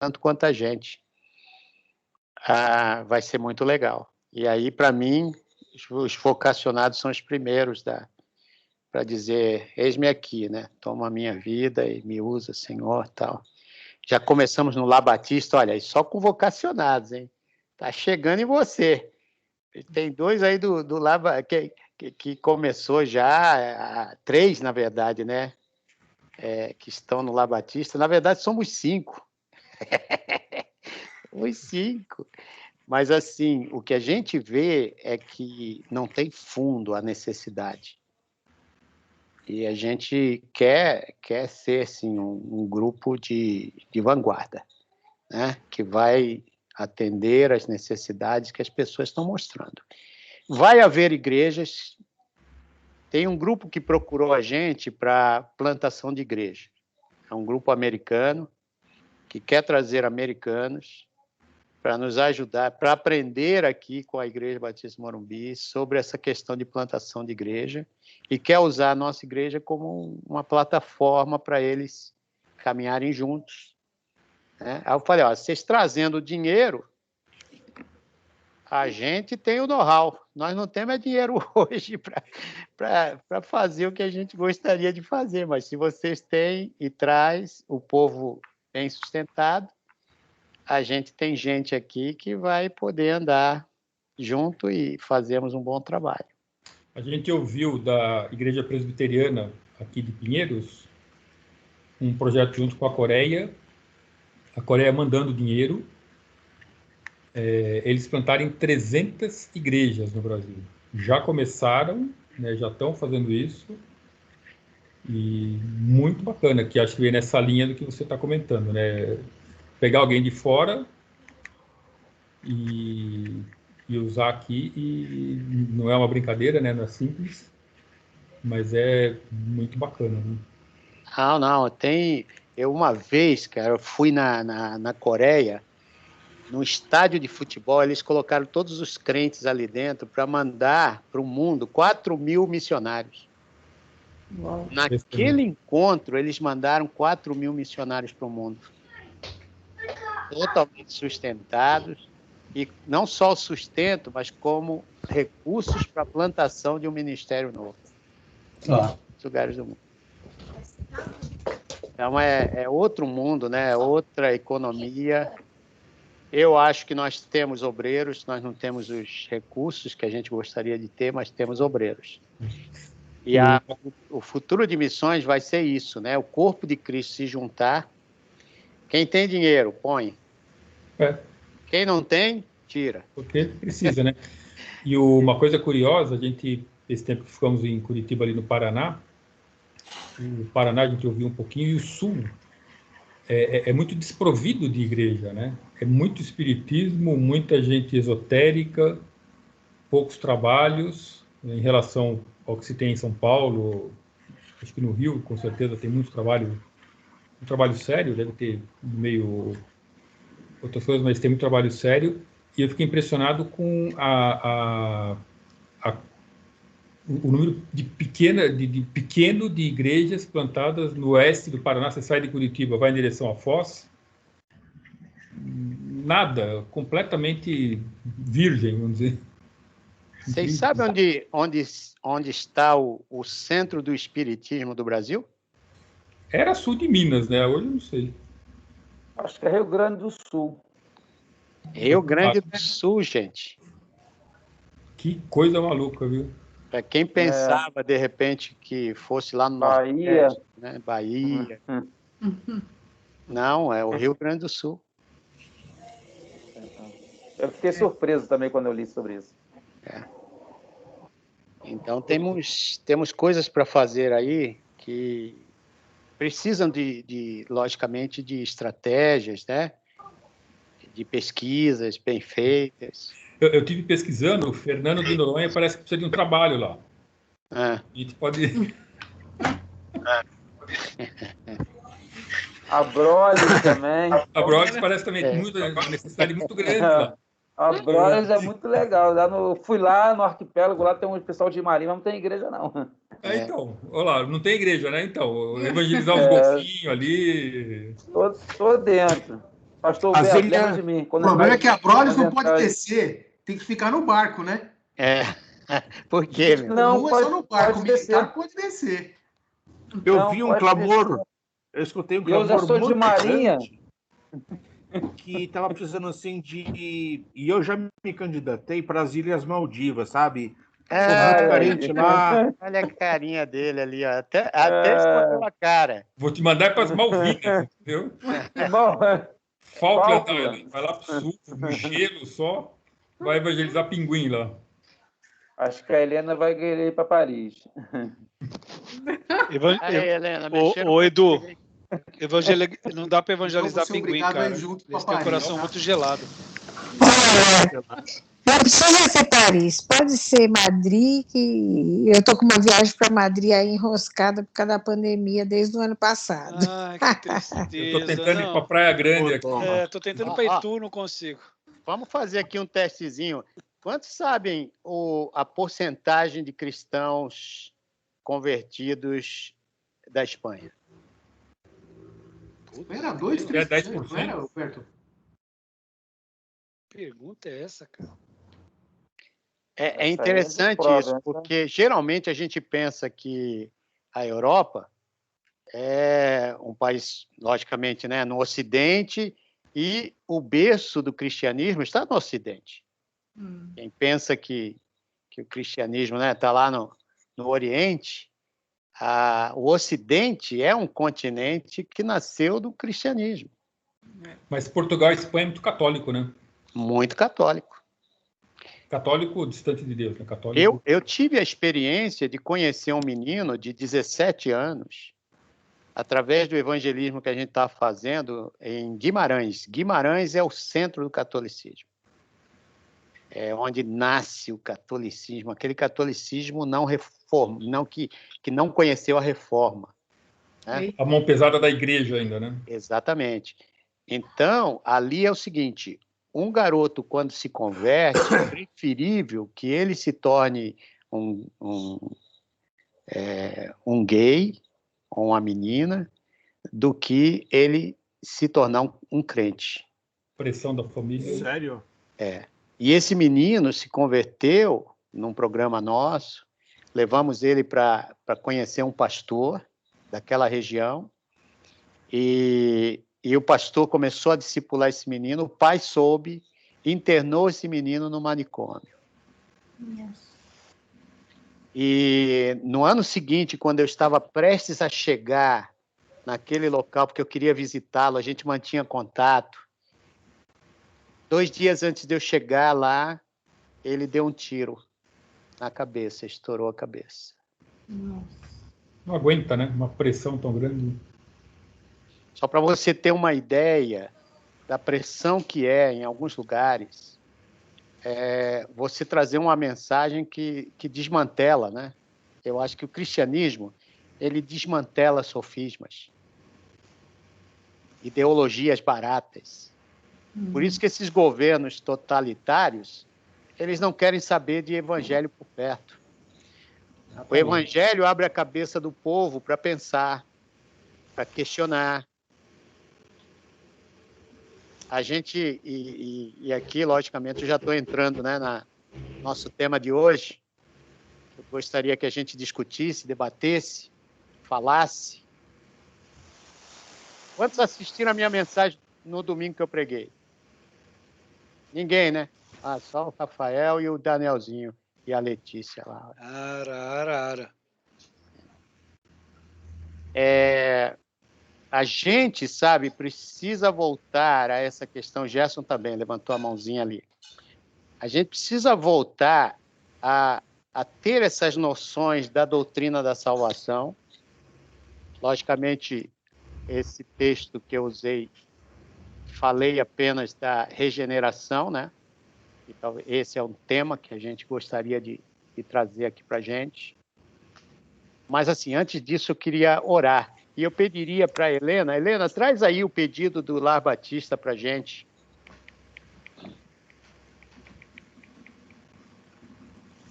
tanto quanto a gente. Vai ser muito legal. E aí, para mim, os vocacionados são os primeiros para dizer, eis-me aqui, né? Toma a minha vida e me usa, Senhor, tal. Já começamos no Lá Batista, olha, só com vocacionados, hein? Tá chegando em você. Tem 2 aí do Lá que começou já, 3, na verdade, né? Que estão no Lá Batista. Na verdade, somos 5. Os 5. Mas, assim, o que a gente vê é que não tem fundo a necessidade. E a gente quer ser, assim, um grupo de vanguarda, né? Que vai atender às necessidades que as pessoas estão mostrando. Vai haver igrejas. Tem um grupo que procurou a gente para plantação de igreja. É um grupo americano que quer trazer americanos para nos ajudar, para aprender aqui com a Igreja Batista Morumbi sobre essa questão de plantação de igreja e quer usar a nossa igreja como uma plataforma para eles caminharem juntos, né? Aí eu falei, vocês trazendo dinheiro, a gente tem o know-how, nós não temos dinheiro hoje para fazer o que a gente gostaria de fazer, mas se vocês têm e traz o povo bem sustentado, a gente tem gente aqui que vai poder andar junto e fazemos um bom trabalho. A gente ouviu da Igreja Presbiteriana aqui de Pinheiros um projeto junto com a Coreia mandando dinheiro, eles plantarem 300 igrejas no Brasil. Já começaram, né, já estão fazendo isso, e muito bacana, que acho que vem nessa linha do que você está comentando, né? Pegar alguém de fora e usar aqui, e não é uma brincadeira, né? Não é simples, mas é muito bacana, né? Não, tem... Eu uma vez, cara, eu fui na Coreia, num estádio de futebol, eles colocaram todos os crentes ali dentro para mandar para o mundo 4.000 missionários. Uau. Naquele encontro, eles mandaram 4.000 missionários para o mundo. Totalmente sustentados, e não só o sustento, mas como recursos para a plantação de um ministério novo. Nos lugares do mundo. Então, é outro mundo, né? Outra economia. Eu acho que nós temos obreiros, nós não temos os recursos que a gente gostaria de ter, mas temos obreiros. E o futuro de missões vai ser isso, né? O corpo de Cristo se juntar. Quem tem dinheiro, põe. Quem não tem, tira. Porque precisa, né? E uma coisa curiosa, esse tempo que ficamos em Curitiba, ali no Paraná, o Paraná a gente ouviu um pouquinho, e o Sul é muito desprovido de igreja, né? É muito espiritismo, muita gente esotérica, poucos trabalhos, né, em relação ao que se tem em São Paulo. Acho que no Rio, com certeza, tem muito trabalho, um trabalho sério, deve ter meio outras coisas, mas tem muito trabalho sério. E eu fiquei impressionado com o número de pequeno de igrejas plantadas no oeste do Paraná. Você sai de Curitiba, vai em direção à Foz, nada, completamente virgem, vamos dizer. Vocês sabem onde está o centro do espiritismo do Brasil? Era sul de Minas, né? Hoje eu não sei. Acho que é Rio Grande do Sul. Rio Grande do Sul, gente. Que coisa maluca, viu? Para quem pensava, de repente, que fosse lá no Bahia, Nordeste, né? Bahia. Não, é o Rio Grande do Sul. Eu fiquei surpreso também quando eu li sobre isso. Então, temos coisas para fazer aí que precisam logicamente, de estratégias, né? De pesquisas bem feitas. Eu tive pesquisando, o Fernando de Noronha parece que precisa de um trabalho lá. A gente pode... A Brolis também. A Brolis parece também uma necessidade muito grande lá. A Brolis é muito legal. Fui lá no arquipélago, lá tem um pessoal de marinha, mas não tem igreja, não. Então, olha lá, não tem igreja, né? Então, evangelizar os golfinhos ali. Tô dentro. Pastor As Beto, ilhas- lembra de mim. O Quando problema vai- é que a Brolis não vai pode entrar- descer, tem que ficar no barco, né? É. Por quê, meu? Não, Comum é pode- só no barco, pode militar descer. pode descer. Eu Não, vi um pode clamor, eu escutei um E eu já clamor sou de muito marinha. grande que estava precisando assim de... E eu já me candidatei para as Ilhas Maldivas, sabe? Sou Ah, muito carente lá. olha a carinha dele ali, ó. Até escondeu a cara. Vou te mandar para as Malvinas, entendeu? Bom, Falkland Falkland. Island. Vai lá para o sul, no gelo só. Vai evangelizar pinguim lá. acho que a Helena vai querer ir para Paris. Aí, Helena, Ô, Edu, não dá para Então evangelizar você é pinguim, obrigado a ir cara. junto pra Eles têm o Paris, coração tá? muito gelado. Não precisa ser Paris, pode ser Madrid, que eu estou com uma viagem para Madrid aí enroscada por causa da pandemia desde o ano passado. Ai, que tristeza. Eu tô tentando ir não. para Praia Grande aqui. Tô tentando para Itu, não consigo. Vamos fazer aqui um testezinho. Quantos sabem a porcentagem de cristãos convertidos da Espanha? Era 2, É 3%, 10%. não era, Roberto? Que pergunta é essa, cara? É interessante prova, isso, né? porque geralmente a gente pensa que a Europa é um país, logicamente, né, no Ocidente, e o berço do cristianismo está no Ocidente. Quem pensa que o cristianismo está lá no Oriente, o Ocidente é um continente que nasceu do cristianismo. Mas Portugal e Espanha é muito católico, né? Muito católico. Católico distante de Deus, né? Católico. Eu tive a experiência de conhecer um menino de 17 anos, através do evangelismo que a gente está fazendo em Guimarães. Guimarães é o centro do catolicismo. É onde nasce o catolicismo, aquele catolicismo que não conheceu a reforma. Né? A mão pesada da igreja ainda, né? Exatamente. Então, ali é o seguinte, um garoto, quando se converte, é preferível que ele se torne um gay ou uma menina do que ele se tornar um crente. Pressão da família. Sério? E esse menino se converteu num programa nosso, levamos ele para conhecer um pastor daquela região, e o pastor começou a discipular esse menino, o pai soube, internou esse menino no manicômio. E no ano seguinte, quando eu estava prestes a chegar naquele local, porque eu queria visitá-lo, a gente mantinha contato. 2 dias antes de eu chegar lá, ele deu um tiro na cabeça, estourou a cabeça. Não aguenta, né? Uma pressão tão grande. Só para você ter uma ideia da pressão que é em alguns lugares, você trazer uma mensagem que desmantela, né? Eu acho que o cristianismo, ele desmantela sofismas, ideologias baratas. Por isso que esses governos totalitários, eles não querem saber de evangelho por perto. O evangelho abre a cabeça do povo para pensar, para questionar. A gente, e aqui, logicamente, eu já estou entrando, né, no nosso tema de hoje. Eu gostaria que a gente discutisse, debatesse, falasse. Quantos assistiram a minha mensagem no domingo que eu preguei? Ninguém, né? Só o Rafael e o Danielzinho e a Letícia lá. A gente, sabe, precisa voltar a essa questão. Gerson também levantou a mãozinha ali. A gente precisa voltar a ter essas noções da doutrina da salvação. Logicamente, esse texto que eu usei, falei apenas da regeneração, né? Então, esse é um tema que a gente gostaria de trazer aqui para a gente. Mas, assim, antes disso, eu queria orar. E eu pediria para a Helena... Helena, traz aí o pedido do Lar Batista para a gente.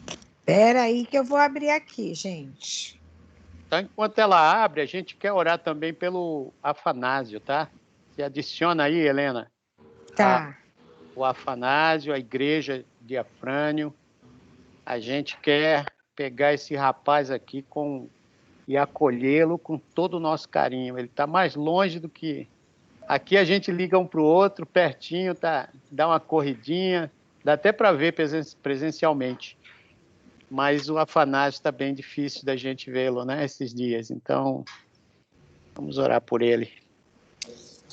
Espera aí que eu vou abrir aqui, gente. Então, enquanto ela abre, a gente quer orar também pelo Afanásio, tá? Você adiciona aí, Helena, Tá. o Afanásio, a igreja de Afrânio. A gente quer pegar esse rapaz aqui e acolhê-lo com todo o nosso carinho. Ele está mais longe do que... Aqui a gente liga um para o outro, pertinho, dá uma corridinha, dá até para ver presencialmente. Mas o Afanásio está bem difícil da gente vê-lo, né, esses dias. Então, vamos orar por ele.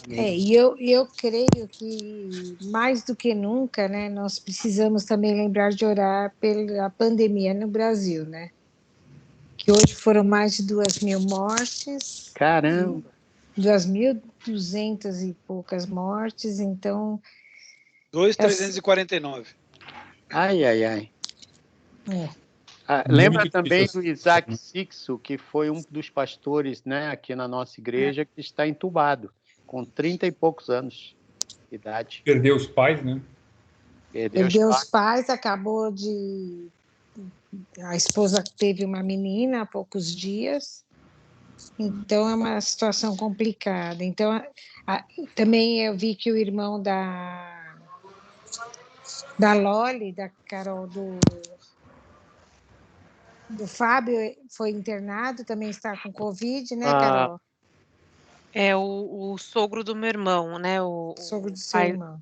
E eu creio que, mais do que nunca, né, nós precisamos também lembrar de orar pela pandemia no Brasil, né? Que hoje foram mais de 2.000 mortes. Caramba! 2.200 e poucas mortes, então... 2.349. Ai. É. Lembra Muito também difícil. do Isaac Sixo, que foi um dos pastores, né, aqui na nossa igreja, que está entubado, com 30 e poucos anos de idade. Perdeu os pais, né? Perdeu os pais, acabou de... A esposa teve uma menina há poucos dias, então é uma situação complicada. Então, também eu vi que o irmão da Loli, da Carol, do Fábio, foi internado, também está com Covid, né, Carol? É o sogro do meu irmão, né? O Sogro do seu pai, irmão.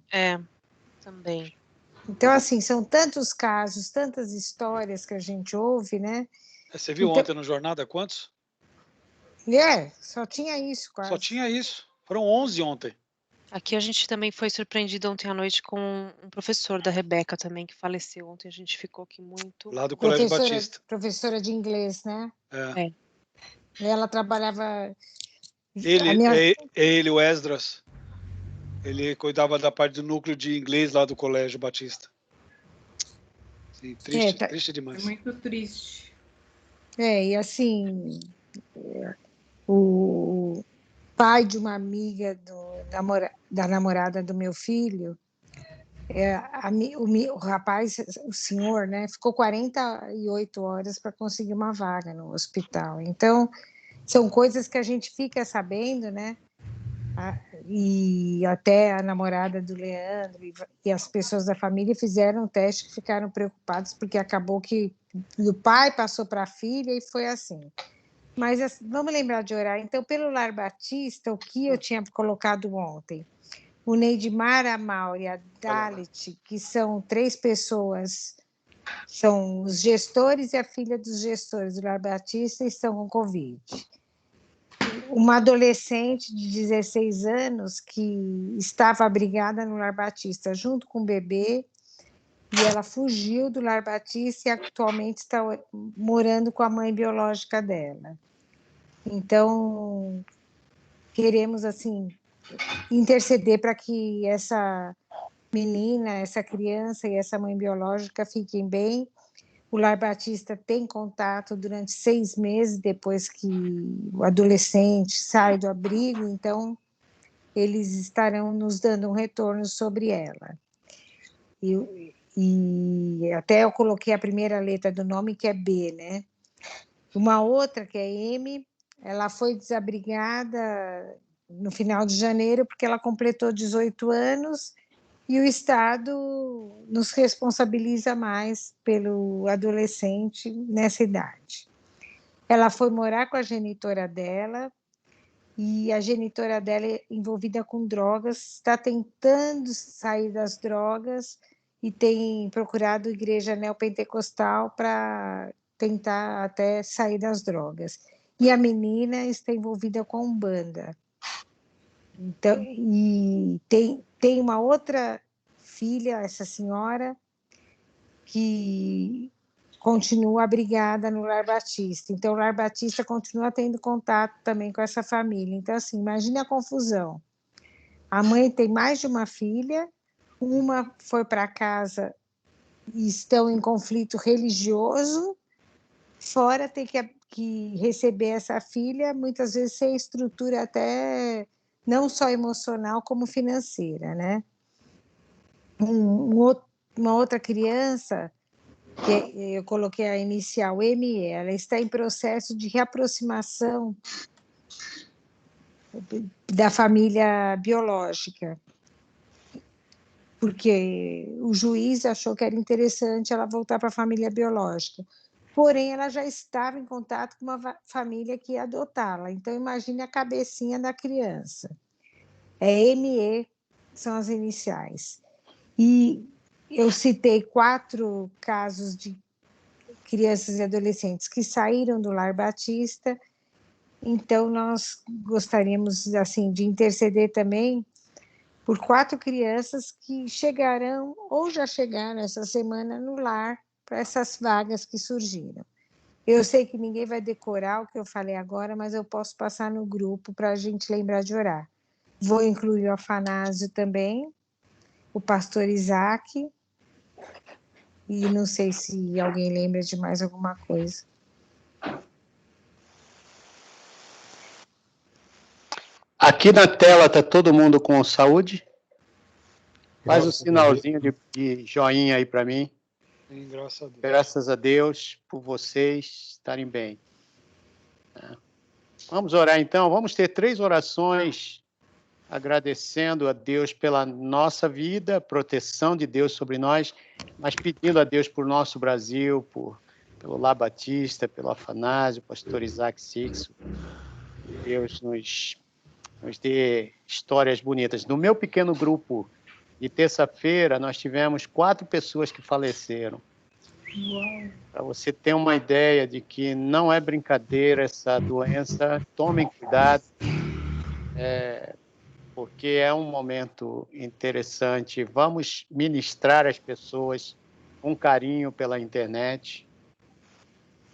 também. Então, assim, são tantos casos, tantas histórias que a gente ouve, né? Você viu Então, ontem no Jornada quantos? Só tinha isso, quase. Só tinha isso. Foram 11 ontem. Aqui a gente também foi surpreendido ontem à noite com um professor da Rebeca também, que faleceu ontem. A gente ficou aqui muito... Lá do Colégio Batista. Professora de inglês, né? É. Ela trabalhava... Ele, o Esdras, ele cuidava da parte do núcleo de inglês lá do Colégio Batista. Sim, triste, triste demais. É muito triste. E assim, o pai de uma amiga da namorada do meu filho, o rapaz, o senhor, né, ficou 48 horas para conseguir uma vaga no hospital. Então, são coisas que a gente fica sabendo, né? E até a namorada do Leandro e as pessoas da família fizeram o teste e ficaram preocupados, porque acabou que do pai passou para a filha e foi assim. Mas vamos lembrar de orar. Então, pelo Lar Batista, o que eu tinha colocado ontem, o Neidmar, a Mauri e a Dalit, que são 3 pessoas, são os gestores e a filha dos gestores do Lar Batista, estão com Covid. Uma adolescente de 16 anos que estava abrigada no Lar Batista junto com o bebê, e ela fugiu do Lar Batista e atualmente está morando com a mãe biológica dela. Então, queremos, assim, interceder para que essa menina, essa criança e essa mãe biológica fiquem bem. O Lar Batista tem contato durante 6 meses depois que o adolescente sai do abrigo, então eles estarão nos dando um retorno sobre ela. E até eu coloquei a primeira letra do nome, que é B, né? Uma outra, que é M, ela foi desabrigada no final de janeiro, porque ela completou 18 anos, e o Estado nos responsabiliza mais pelo adolescente nessa idade. Ela foi morar com a genitora dela, e a genitora dela é envolvida com drogas, está tentando sair das drogas e tem procurado a igreja neopentecostal para tentar até sair das drogas. E a menina está envolvida com Umbanda. Então, e tem uma outra filha, essa senhora, que continua abrigada no Lar Batista. Então, o Lar Batista continua tendo contato também com essa família. Então, assim, imagine a confusão. A mãe tem mais de uma filha, uma foi para casa e estão em conflito religioso, fora ter que receber essa filha, muitas vezes sem estrutura até não só emocional, como financeira, né? Uma outra criança, que eu coloquei a inicial ME, ela está em processo de reaproximação da família biológica. porque o juiz achou que era interessante ela voltar para a família biológica. Porém, ela já estava em contato com uma família que ia adotá-la. Então, imagine a cabecinha da criança. É ME, são as iniciais. E eu citei 4 casos de crianças e adolescentes que saíram do Lar Batista. Então, nós gostaríamos assim, de interceder também por 4 crianças que chegarão ou já chegaram essa semana no lar para essas vagas que surgiram. Eu sei que ninguém vai decorar o que eu falei agora, mas eu posso passar no grupo para a gente lembrar de orar. Vou incluir o Afanásio também, o pastor Isaac, e não sei se alguém lembra de mais alguma coisa. Aqui na tela está todo mundo com saúde? Faz o sinalzinho de joinha aí para mim. Sim, graças a Deus. Graças a Deus por vocês estarem bem. Vamos orar então. Vamos ter 3 orações agradecendo a Deus pela nossa vida, proteção de Deus sobre nós, mas pedindo a Deus por nosso Brasil, pelo Lar Batista, pelo Afanásio, pastor Isaac Sixo. Deus nos dê histórias bonitas. No meu pequeno grupo de terça-feira, nós tivemos 4 pessoas que faleceram. Para você ter uma ideia de que não é brincadeira essa doença, tomem cuidado, porque é um momento interessante. Vamos ministrar as pessoas com carinho pela internet.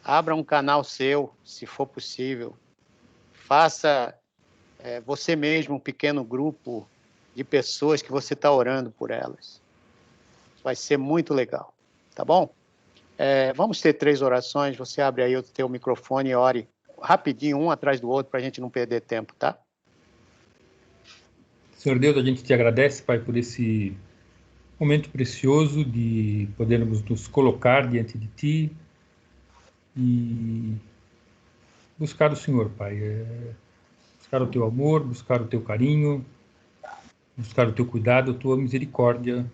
Abra um canal seu, se for possível. Faça você mesmo um pequeno grupo de pessoas que você está orando por elas. Vai ser muito legal, tá bom? Vamos ter 3 orações, você abre aí o teu microfone e ore rapidinho, um atrás do outro, para a gente não perder tempo, tá? Senhor Deus, a gente te agradece, Pai, por esse momento precioso de podermos nos colocar diante de Ti e buscar o Senhor, Pai. Buscar o Teu amor, buscar o Teu carinho, buscar o Teu cuidado, a Tua misericórdia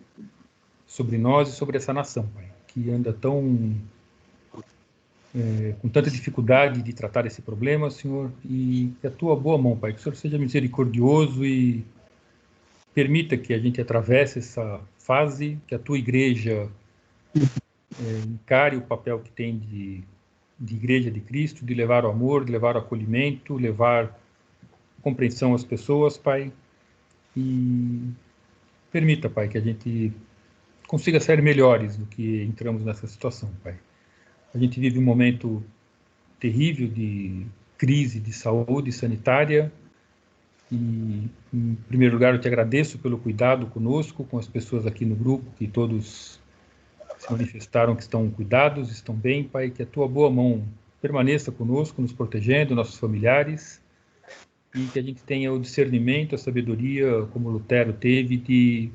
sobre nós e sobre essa nação, Pai, que anda com tanta dificuldade de tratar esse problema, Senhor, e que a Tua boa mão, Pai, que o Senhor seja misericordioso e permita que a gente atravesse essa fase, que a Tua igreja encare o papel que tem de igreja de Cristo, de levar o amor, de levar o acolhimento, levar compreensão às pessoas, Pai, e permita, Pai, que a gente consiga sair melhores do que entramos nessa situação, Pai. A gente vive um momento terrível de crise de saúde sanitária e, em primeiro lugar, eu te agradeço pelo cuidado conosco, com as pessoas aqui no grupo, que todos se manifestaram que estão cuidados, estão bem, Pai, que a Tua boa mão permaneça conosco, nos protegendo, nossos familiares, e que a gente tenha o discernimento, a sabedoria, como Lutero teve, de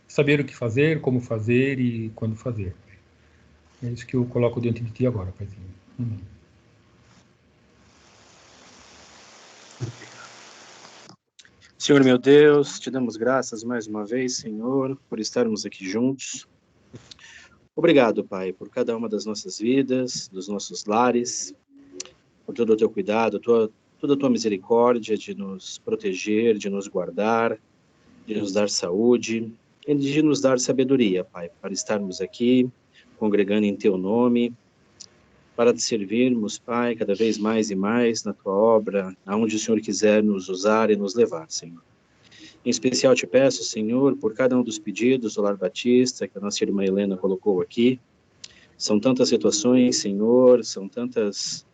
saber o que fazer, como fazer e quando fazer. É isso que eu coloco diante de Ti agora, Paizinho. Amém. Senhor meu Deus, te damos graças mais uma vez, Senhor, por estarmos aqui juntos. Obrigado, Pai, por cada uma das nossas vidas, dos nossos lares, por todo o Teu cuidado, toda a Tua misericórdia de nos proteger, de nos guardar, de nos dar saúde e de nos dar sabedoria, Pai, para estarmos aqui, congregando em Teu nome, para Te servirmos, Pai, cada vez mais e mais na Tua obra, aonde o Senhor quiser nos usar e nos levar, Senhor. Em especial te peço, Senhor, por cada um dos pedidos do Lar Batista, que a nossa irmã Helena colocou aqui. São tantas situações, Senhor, são tantas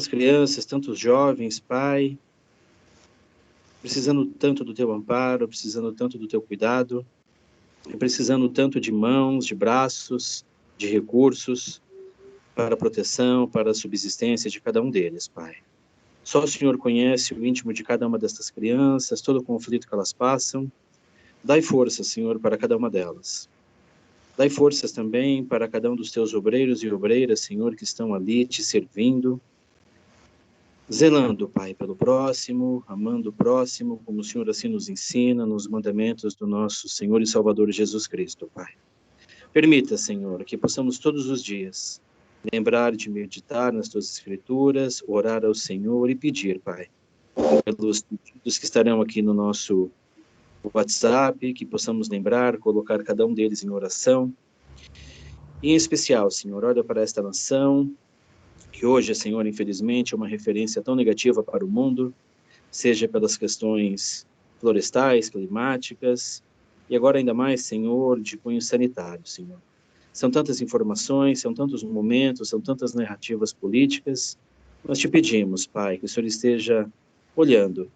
crianças, tantos jovens, Pai, precisando tanto do Teu amparo, precisando tanto do Teu cuidado, precisando tanto de mãos, de braços, de recursos, para a proteção, para a subsistência de cada um deles, Pai. Só o Senhor conhece o íntimo de cada uma destas crianças, todo o conflito que elas passam. Dai força, Senhor, para cada uma delas. Dai forças também para cada um dos Teus obreiros e obreiras, Senhor, que estão ali Te servindo. zelando, Pai, pelo próximo, amando o próximo, como o Senhor assim nos ensina nos mandamentos do nosso Senhor e Salvador Jesus Cristo, Pai. Permita, Senhor, que possamos todos os dias lembrar de meditar nas Tuas Escrituras, orar ao Senhor e pedir, Pai, pelos pedidos que estarão aqui no nosso WhatsApp, que possamos lembrar, colocar cada um deles em oração. E em especial, Senhor, olha para esta nação, que hoje, Senhor, infelizmente, é uma referência tão negativa para o mundo, seja pelas questões florestais, climáticas, e agora ainda mais, Senhor, de cunho sanitário, Senhor. São tantas informações, são tantos momentos, são tantas narrativas políticas. Nós te pedimos, Pai, que o Senhor esteja olhando.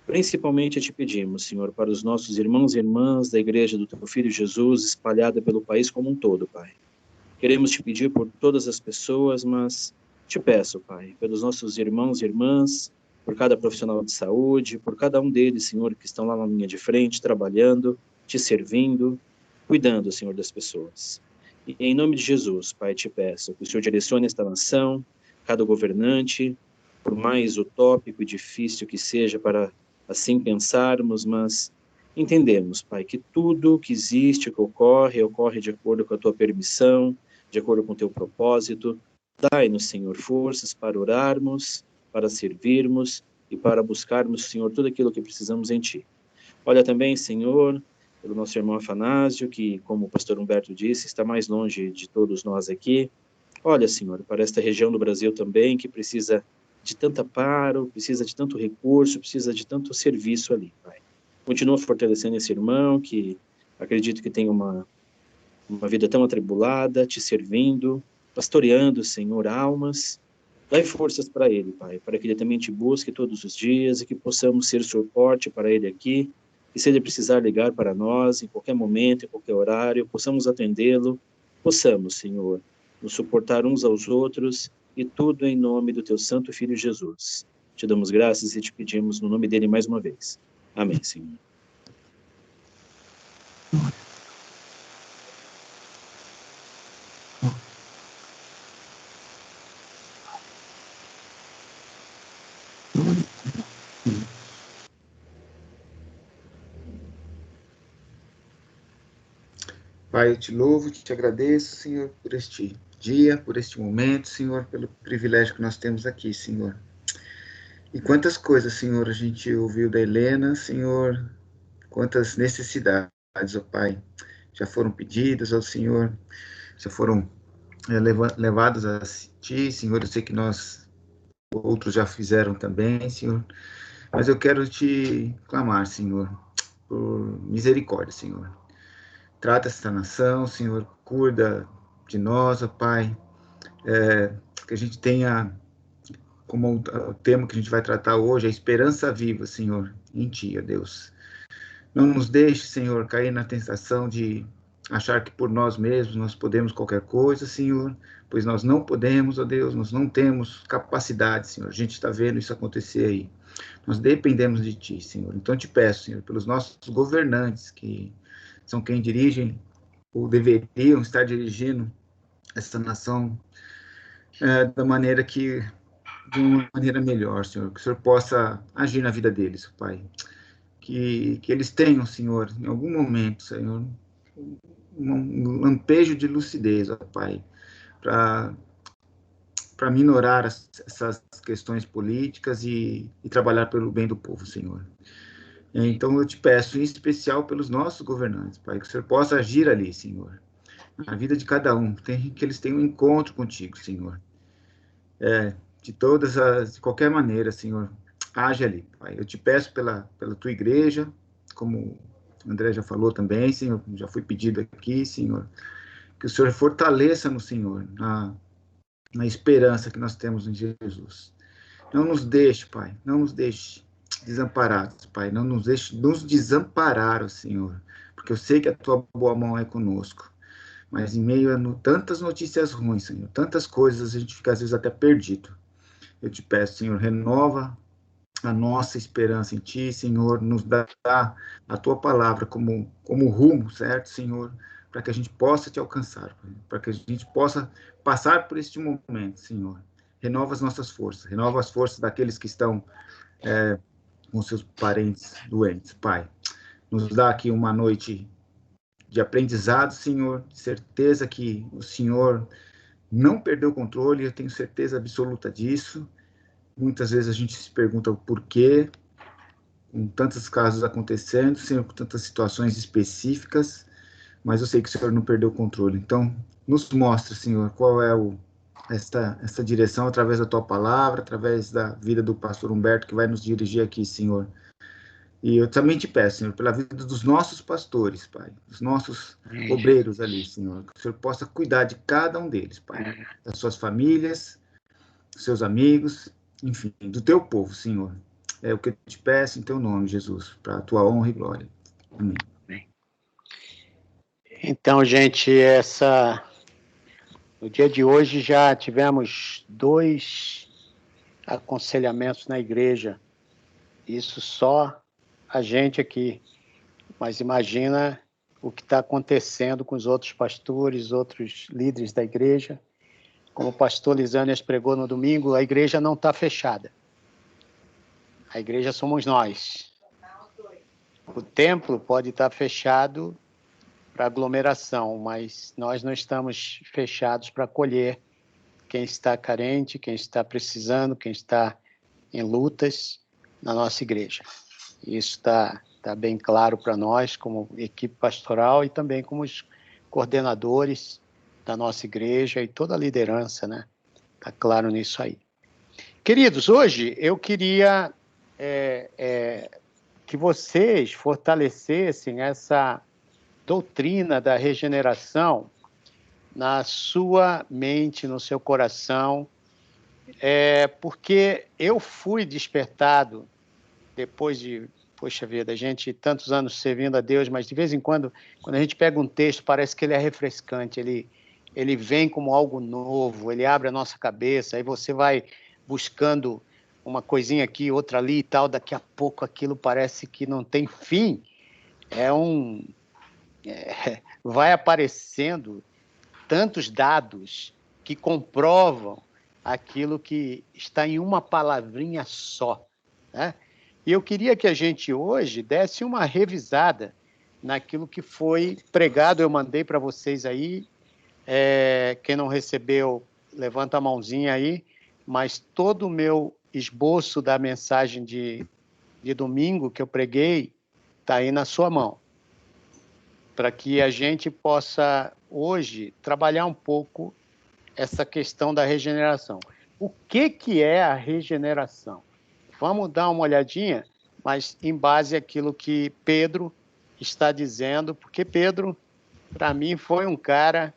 Principalmente te pedimos, Senhor, para os nossos irmãos e irmãs da Igreja do Teu Filho Jesus, espalhada pelo país como um todo, Pai. Queremos te pedir por todas as pessoas, mas te peço, Pai, pelos nossos irmãos e irmãs, por cada profissional de saúde, por cada um deles, Senhor, que estão lá na linha de frente, trabalhando, te servindo, cuidando, Senhor, das pessoas. E em nome de Jesus, Pai, te peço que o Senhor direcione esta nação, cada governante, por mais utópico e difícil que seja para assim pensarmos, mas entendemos, Pai, que tudo que existe, que ocorre de acordo com a Tua permissão, de acordo com o Teu propósito. Dai-nos, Senhor, forças para orarmos, para servirmos e para buscarmos, Senhor, tudo aquilo que precisamos em Ti. Olha também, Senhor, pelo nosso irmão Afanásio, que, como o pastor Humberto disse, está mais longe de todos nós aqui. Olha, Senhor, para esta região do Brasil também, que precisa de tanto amparo, precisa de tanto recurso, precisa de tanto serviço ali, Pai. Continua fortalecendo esse irmão, que acredito que tem uma vida tão atribulada, te servindo, pastoreando, Senhor, almas. Dai forças para ele, Pai, para que ele também te busque todos os dias e que possamos ser suporte para ele aqui. E se ele precisar ligar para nós, em qualquer momento, em qualquer horário, possamos atendê-lo, possamos, Senhor, nos suportar uns aos outros, e tudo em nome do Teu Santo Filho Jesus. Te damos graças e te pedimos no nome dele mais uma vez. Amém, Senhor. Pai, eu te louvo, te agradeço, Senhor, por este dia, por este momento, Senhor, pelo privilégio que nós temos aqui, Senhor. E quantas coisas, Senhor, a gente ouviu da Helena, Senhor, quantas necessidades, ó Pai, já foram pedidas ao Senhor, já foram levadas a Ti, Senhor, eu sei que outros já fizeram também, Senhor, mas eu quero te clamar, Senhor, por misericórdia, Senhor. Trata esta nação, Senhor, cuida de nós, ó Pai, que a gente tenha, como o tema que a gente vai tratar hoje, a esperança viva, Senhor, em Ti, ó Deus. Não nos deixe, Senhor, cair na tentação de achar que por nós mesmos nós podemos qualquer coisa, Senhor, pois nós não podemos, ó Deus, nós não temos capacidade, Senhor, a gente está vendo isso acontecer aí. Nós dependemos de Ti, Senhor. Então eu te peço, Senhor, pelos nossos governantes, que são quem dirigem, ou deveriam estar dirigindo essa nação de uma maneira melhor, Senhor, que o Senhor possa agir na vida deles, Pai. Que eles tenham, Senhor, em algum momento, Senhor, um lampejo de lucidez, ó Pai, para minorar essas questões políticas e trabalhar pelo bem do povo, Senhor. Então, eu te peço, em especial pelos nossos governantes, Pai, que o Senhor possa agir ali, Senhor, na vida de cada um, que eles tenham um encontro contigo, Senhor. De qualquer maneira, Senhor, age ali, Pai. Eu te peço pela tua igreja, como o André já falou também, Senhor, já foi pedido aqui, Senhor, que o Senhor fortaleça no Senhor, na esperança que nós temos em Jesus. Não nos deixe, Pai, não nos deixe desamparados, Pai, não nos deixe nos desamparar, ó Senhor, porque eu sei que a Tua boa mão é conosco, mas em meio a tantas notícias ruins, Senhor, tantas coisas, a gente fica às vezes até perdido. Eu te peço, Senhor, renova a nossa esperança em Ti, Senhor, nos dá a Tua palavra como rumo, certo, Senhor, para que a gente possa Te alcançar, para que a gente possa passar por este momento, Senhor, renova as nossas forças, renova as forças daqueles que estão com seus parentes doentes, Pai. Nos dá aqui uma noite de aprendizado, Senhor, certeza que o Senhor não perdeu o controle, eu tenho certeza absoluta disso. Muitas vezes a gente se pergunta o porquê, com tantos casos acontecendo, Senhor, com tantas situações específicas, mas eu sei que o Senhor não perdeu o controle. Então, nos mostra, Senhor, qual é esta direção através da Tua palavra, através da vida do pastor Humberto, que vai nos dirigir aqui, Senhor. E eu também te peço, Senhor, pela vida dos nossos pastores, Pai, dos nossos obreiros ali, Senhor, que o Senhor possa cuidar de cada um deles, Pai, das suas famílias, dos seus amigos, enfim, do Teu povo, Senhor. É o que eu te peço em Teu nome, Jesus, para a Tua honra e glória. Amém. Então, gente, no dia de hoje já tivemos 2 aconselhamentos na igreja. Isso só a gente aqui. Mas imagina o que está acontecendo com os outros pastores, outros líderes da igreja. Como o pastor Lisânias pregou no domingo, a igreja não está fechada. A igreja somos nós. O templo pode estar fechado para aglomeração, mas nós não estamos fechados para acolher quem está carente, quem está precisando, quem está em lutas na nossa igreja. Isso está bem claro para nós, como equipe pastoral e também como os coordenadores da nossa igreja e toda a liderança, né? Está claro nisso aí. Queridos, hoje eu queria que vocês fortalecessem essa doutrina da regeneração na sua mente, no seu coração, porque eu fui despertado depois de, poxa vida, a gente tantos anos servindo a Deus, mas de vez em quando a gente pega um texto, parece que ele é refrescante, ele vem como algo novo, ele abre a nossa cabeça, aí você vai buscando uma coisinha aqui, outra ali e tal, daqui a pouco aquilo parece que não tem fim, vai aparecendo tantos dados que comprovam aquilo que está em uma palavrinha só, né? E eu queria que a gente hoje desse uma revisada naquilo que foi pregado. Eu mandei para vocês aí, quem não recebeu, levanta a mãozinha aí, mas todo o meu esboço da mensagem de domingo que eu preguei está aí na sua mão, para que a gente possa, hoje, trabalhar um pouco essa questão da regeneração. O que é a regeneração? Vamos dar uma olhadinha, mas em base àquilo que Pedro está dizendo, porque Pedro, para mim, foi um cara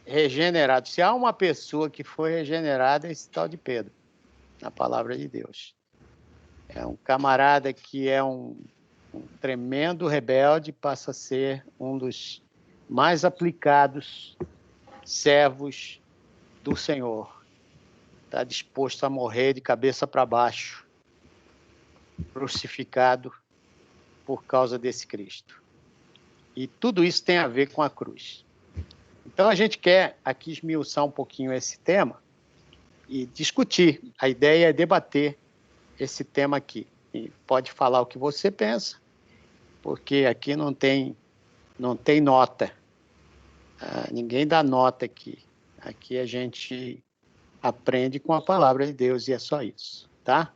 regenerado. Se há uma pessoa que foi regenerada, é esse tal de Pedro, na palavra de Deus. É um camarada que é um tremendo rebelde, passa a ser um dos mais aplicados servos do Senhor. Está disposto a morrer de cabeça para baixo, crucificado por causa desse Cristo. E tudo isso tem a ver com a cruz. Então a gente quer aqui esmiuçar um pouquinho esse tema e discutir. A ideia é debater esse tema aqui. E pode falar o que você pensa, porque aqui não tem nota. Ninguém dá nota aqui. Aqui a gente aprende com a palavra de Deus e é só isso, tá?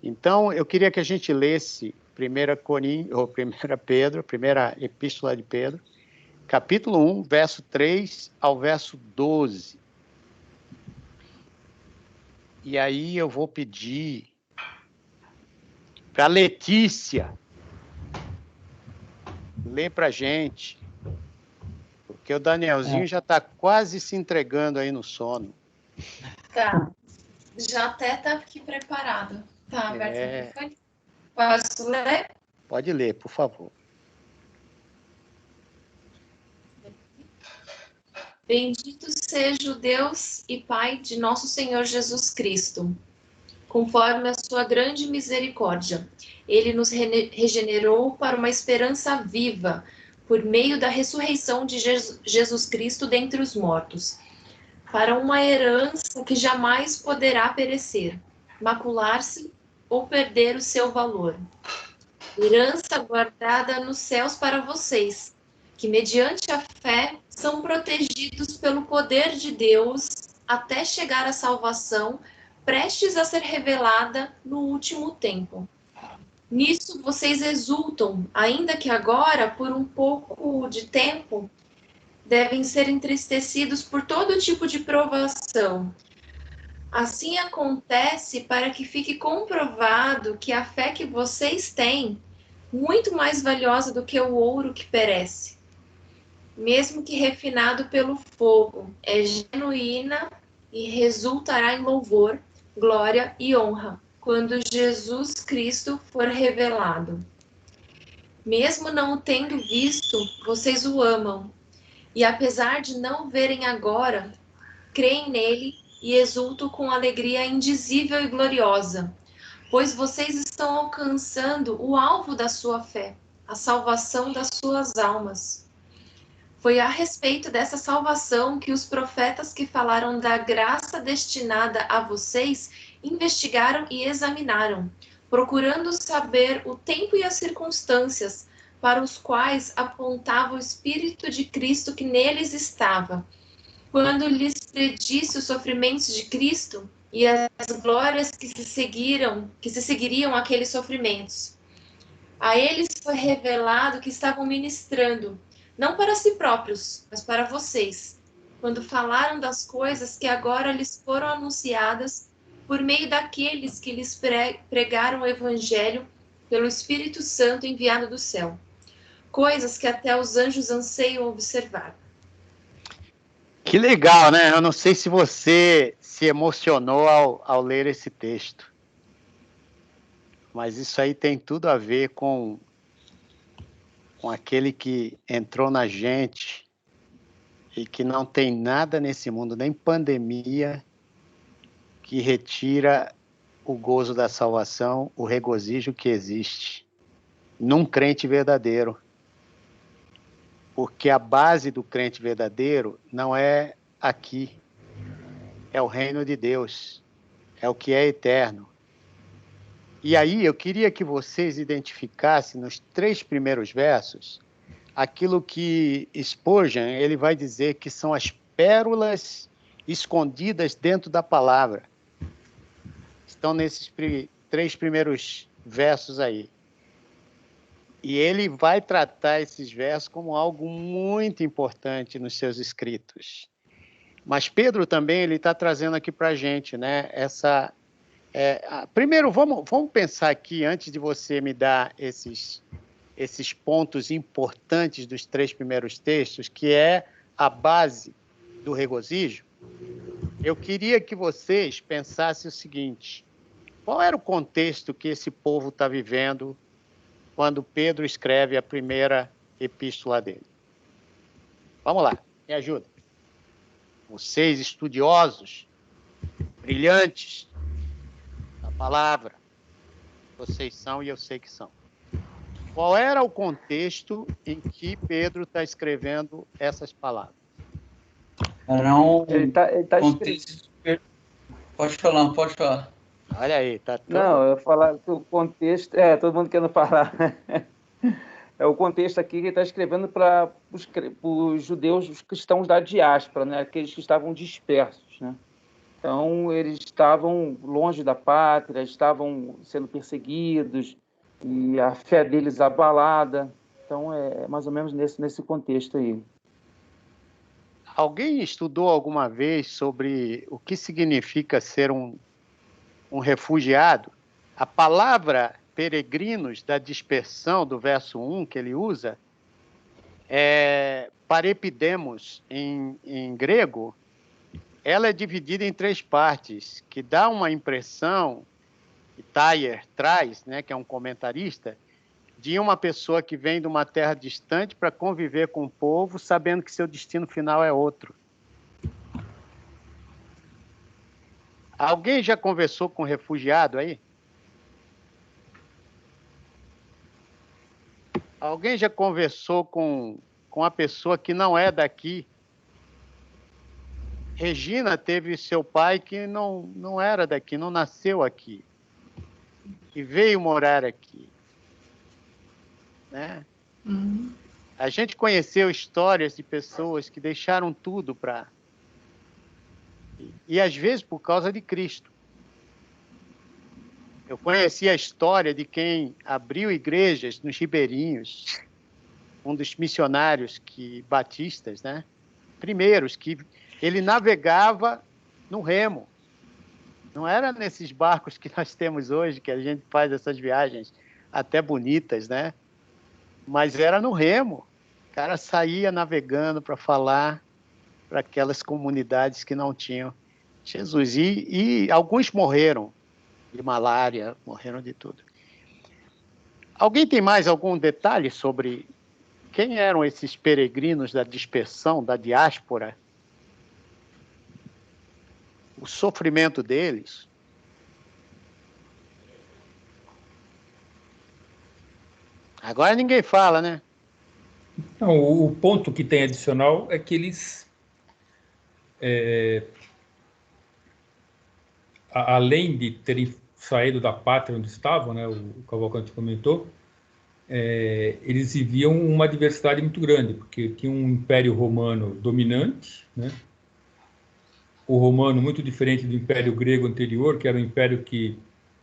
Então, eu queria que a gente lesse 1 Pedro, primeira epístola de Pedro, capítulo 1, verso 3 ao verso 12. E aí eu vou pedir para a Letícia ler para a gente, porque o Danielzinho já está quase se entregando aí no sono. Tá, já até está aqui preparado. Tá aberto o microfone? Posso ler? Pode ler, por favor. Bendito seja o Deus e Pai de nosso Senhor Jesus Cristo. Conforme a sua grande misericórdia, ele nos regenerou para uma esperança viva, por meio da ressurreição de Jesus Cristo dentre os mortos, para uma herança que jamais poderá perecer, macular-se ou perder o seu valor. Herança guardada nos céus para vocês, que mediante a fé são protegidos pelo poder de Deus até chegar à salvação, prestes a ser revelada no último tempo. Nisso vocês exultam, ainda que agora, por um pouco de tempo, devem ser entristecidos por todo tipo de provação. Assim acontece para que fique comprovado que a fé que vocês têm, muito mais valiosa do que o ouro que perece, mesmo que refinado pelo fogo, é genuína e resultará em louvor, glória e honra, quando Jesus Cristo for revelado. Mesmo não o tendo visto, vocês o amam, e apesar de não o verem agora, creem nele e exultam com alegria indizível e gloriosa, pois vocês estão alcançando o alvo da sua fé, a salvação das suas almas. Foi a respeito dessa salvação que os profetas que falaram da graça destinada a vocês investigaram e examinaram, procurando saber o tempo e as circunstâncias para os quais apontava o Espírito de Cristo que neles estava, quando lhes predisse os sofrimentos de Cristo e as glórias que se seguiriam àqueles sofrimentos. A eles foi revelado que estavam ministrando, não para si próprios, mas para vocês, quando falaram das coisas que agora lhes foram anunciadas por meio daqueles que lhes pregaram o Evangelho pelo Espírito Santo enviado do céu, coisas que até os anjos anseiam observar. Que legal, né? Eu não sei se você se emocionou ao ler esse texto, mas isso aí tem tudo a ver com aquele que entrou na gente e que não tem nada nesse mundo, nem pandemia, que retira o gozo da salvação, o regozijo que existe num crente verdadeiro. Porque a base do crente verdadeiro não é aqui, é o reino de Deus, é o que é eterno. E aí eu queria que vocês identificassem nos 3 primeiros versos aquilo que Spurgeon ele vai dizer que são as pérolas escondidas dentro da palavra. Estão nesses 3 primeiros versos aí. E ele vai tratar esses versos como algo muito importante nos seus escritos. Mas Pedro também ele está trazendo aqui para a gente, né? Primeiro, vamos pensar aqui, antes de você me dar esses pontos importantes dos 3 primeiros textos, que é a base do regozijo. Eu queria que vocês pensassem o seguinte: qual era o contexto que esse povo está vivendo quando Pedro escreve a primeira epístola dele? Vamos lá, me ajuda. Vocês, estudiosos, brilhantes da palavra, vocês são e eu sei que são. Qual era o contexto em que Pedro está escrevendo essas palavras? Ele tá contexto... Pode falar. Olha aí, tá todo... Não, eu falar que o contexto... todo mundo querendo falar. É o contexto aqui que ele está escrevendo para os judeus, os cristãos da diáspora, né? Aqueles que estavam dispersos, né? Então, eles estavam longe da pátria, estavam sendo perseguidos, e a fé deles abalada. Então, é mais ou menos nesse contexto aí. Alguém estudou alguma vez sobre o que significa ser um refugiado? A palavra peregrinos da dispersão, do verso 1 que ele usa, parepidemos em grego, ela é dividida em 3 partes, que dá uma impressão, que Thayer traz, né, que é um comentarista, de uma pessoa que vem de uma terra distante para conviver com o povo, sabendo que seu destino final é outro. Alguém já conversou com um refugiado aí? Alguém já conversou com uma pessoa que não é daqui Regina teve seu pai que não era daqui, não nasceu aqui. E veio morar aqui. Né? A gente conheceu histórias de pessoas que deixaram tudo para... E às vezes por causa de Cristo. Eu conheci a história de quem abriu igrejas nos ribeirinhos, um dos missionários batistas, né? Primeiros, que ele navegava no remo. Não era nesses barcos que nós temos hoje, que a gente faz essas viagens até bonitas, né? Mas era no remo. O cara saía navegando para falar para aquelas comunidades que não tinham Jesus. E alguns morreram de malária, morreram de tudo. Alguém tem mais algum detalhe sobre quem eram esses peregrinos da dispersão, da diáspora? O sofrimento deles? Agora ninguém fala, né? Não, o ponto que tem adicional é que eles, além de terem saído da pátria onde estavam, né, o Cavalcante comentou, eles viviam uma diversidade muito grande, porque tinha um Império Romano dominante, né? O romano muito diferente do Império Grego anterior, que era um império que,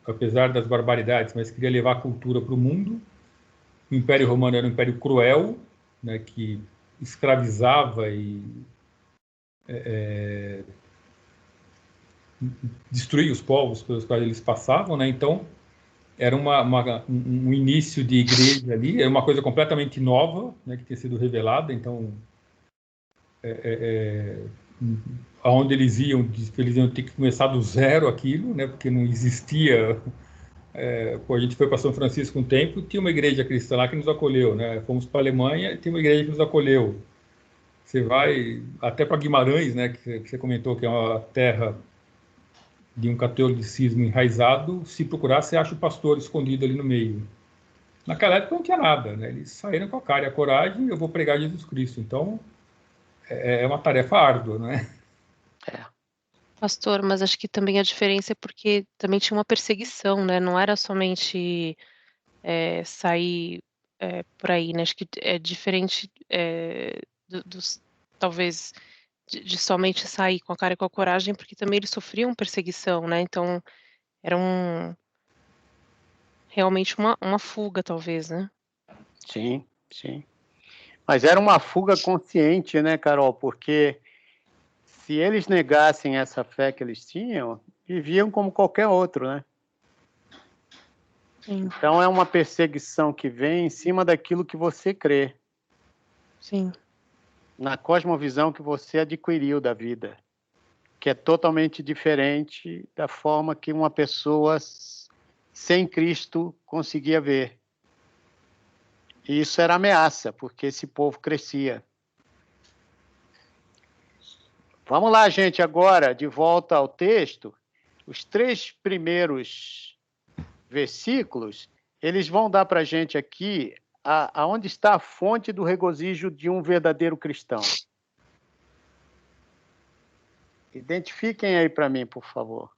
apesar das barbaridades, mas queria levar a cultura para o mundo. O Império Romano era um império cruel, né, que escravizava e destruía os povos pelos quais eles passavam, né? Então, era um início de igreja ali, era uma coisa completamente nova, né, que tinha sido revelada. Então, aonde eles iam ter que começar do zero aquilo, né, porque não existia. A gente foi para São Francisco um tempo, tinha uma igreja cristã lá que nos acolheu, né? Fomos para a Alemanha e tem uma igreja que nos acolheu. Você vai até para Guimarães, né, que você comentou que é uma terra de um catolicismo enraizado. Se procurar, você acha o pastor escondido ali no meio. Naquela época não tinha nada, né? Eles saíram com a cara e a coragem, eu vou pregar Jesus Cristo. Então, é uma tarefa árdua, né? Pastor, mas acho que também a diferença é porque também tinha uma perseguição, né? Não era somente sair por aí, né? Acho que é diferente talvez de somente sair com a cara e com a coragem, porque também eles sofriam perseguição, né? Então era realmente uma fuga, talvez, né? Sim, sim. Mas era uma fuga consciente, né, Carol? Porque se eles negassem essa fé que eles tinham, viviam como qualquer outro, né? Sim. Então é uma perseguição que vem em cima daquilo que você crê. Sim. Na cosmovisão que você adquiriu da vida, que é totalmente diferente da forma que uma pessoa sem Cristo conseguia ver. E isso era ameaça, porque esse povo crescia. Vamos lá, gente, agora, de volta ao texto. Os 3 primeiros versículos, eles vão dar para a gente aqui aonde está a fonte do regozijo de um verdadeiro cristão. Identifiquem aí para mim, por favor.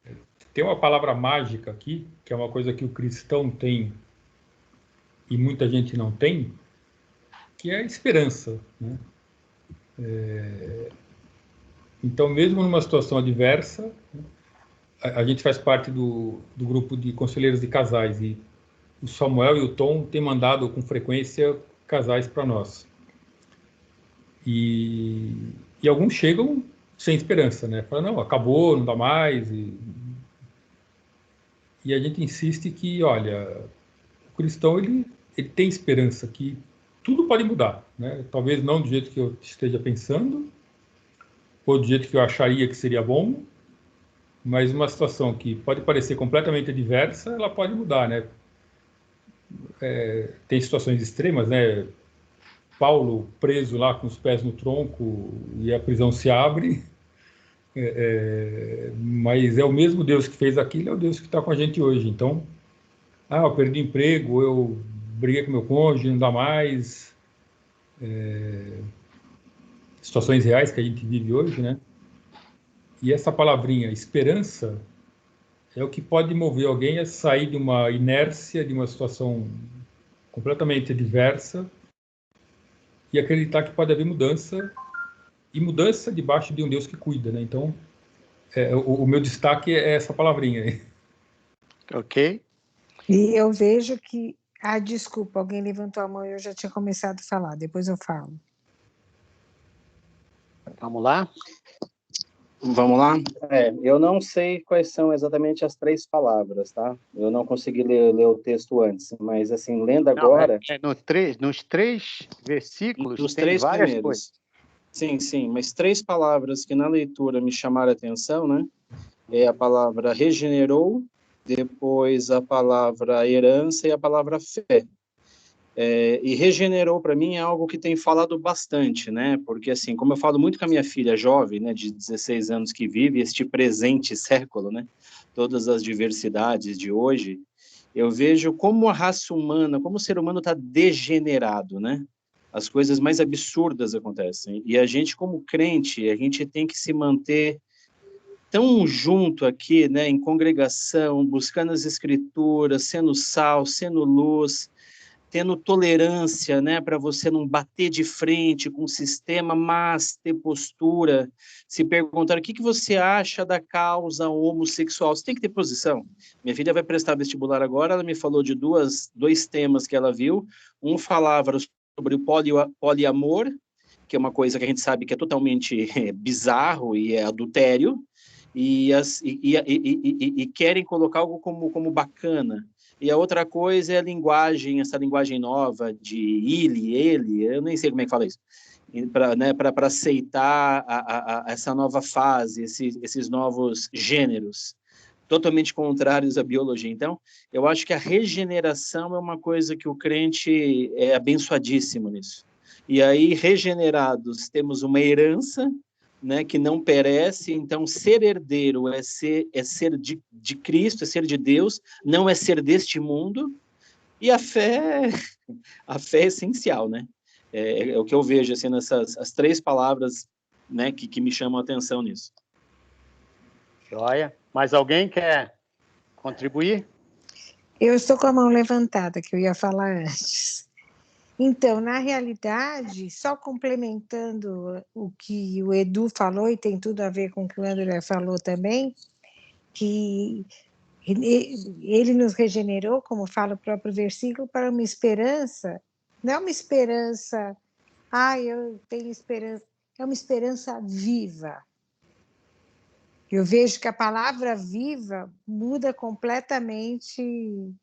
Tem uma palavra mágica aqui, que é uma coisa que o cristão tem e muita gente não tem, que é a esperança, né? Então, mesmo numa situação adversa, a gente faz parte do grupo de conselheiros de casais, e o Samuel e o Tom têm mandado com frequência casais para nós. E alguns chegam sem esperança, né? Falam, não, acabou, não dá mais. E a gente insiste que, olha, o cristão ele tem esperança, que tudo pode mudar, né? Talvez não do jeito que eu esteja pensando, ou do jeito que eu acharia que seria bom, mas uma situação que pode parecer completamente adversa, ela pode mudar, né? Tem situações extremas, né? Paulo preso lá com os pés no tronco e a prisão se abre, mas é o mesmo Deus que fez aquilo, é o Deus que está com a gente hoje. Então, eu perdi emprego, eu briguei com meu cônjuge, não dá mais. Situações reais que a gente vive hoje, né? E essa palavrinha, esperança, é o que pode mover alguém a sair de uma inércia, de uma situação completamente adversa, e acreditar que pode haver mudança, e mudança debaixo de um Deus que cuida, né? Então, o meu destaque é essa palavrinha aí. Ok. E eu vejo que... desculpa, alguém levantou a mão e eu já tinha começado a falar, depois eu falo. Vamos lá? Vamos lá? Eu não sei quais são exatamente as 3 palavras, tá? Eu não consegui ler o texto antes, mas, assim, lendo agora... Nos 3 versículos dos tem 3 várias primeiros. coisas. Sim, mas 3 palavras que na leitura me chamaram a atenção, né? É a palavra regenerou, depois a palavra herança e a palavra fé. E regenerou, para mim, é algo que tem falado bastante, né? Porque, assim, como eu falo muito com a minha filha jovem, né, de 16 anos, que vive este presente século, né? Todas as diversidades de hoje, eu vejo como a raça humana, como o ser humano está degenerado, né? As coisas mais absurdas acontecem. E a gente, como crente, a gente tem que se manter tão junto aqui, né, em congregação, buscando as escrituras, sendo sal, sendo luz, tendo tolerância, né, para você não bater de frente com o sistema, mas ter postura, se perguntar o que você acha da causa homossexual. Você tem que ter posição. Minha filha vai prestar vestibular agora, ela me falou de dois temas que ela viu. Um falava sobre o poliamor, que é uma coisa que a gente sabe que é totalmente bizarro e é adultério, e querem colocar algo como bacana. E a outra coisa é a linguagem, essa linguagem nova de ele, eu nem sei como é que fala isso, para aceitar essa nova fase, esses novos gêneros, totalmente contrários à biologia. Então, eu acho que a regeneração é uma coisa que o crente é abençoadíssimo nisso. E aí, regenerados, temos uma herança, né, que não perece. Então, ser herdeiro é ser de Cristo, é ser de Deus, não é ser deste mundo. E a fé é essencial, né? É o que eu vejo, assim, nessas as 3 palavras, né, que me chamam a atenção nisso. Joia. Mais alguém quer contribuir? Eu estou com a mão levantada, que eu ia falar antes. Então, na realidade, só complementando o que o Edu falou, e tem tudo a ver com o que o André falou também, que ele nos regenerou, como fala o próprio versículo, para uma esperança, não é uma esperança, eu tenho esperança, é uma esperança viva. Eu vejo que a palavra viva muda completamente,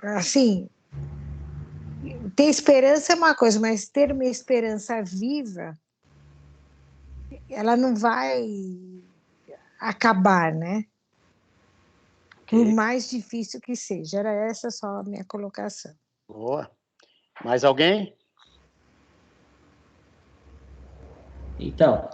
assim, ter esperança é uma coisa, mas ter uma esperança viva, ela não vai acabar, né? Por mais difícil que seja. Era essa só a minha colocação. Boa. Mais alguém? Então,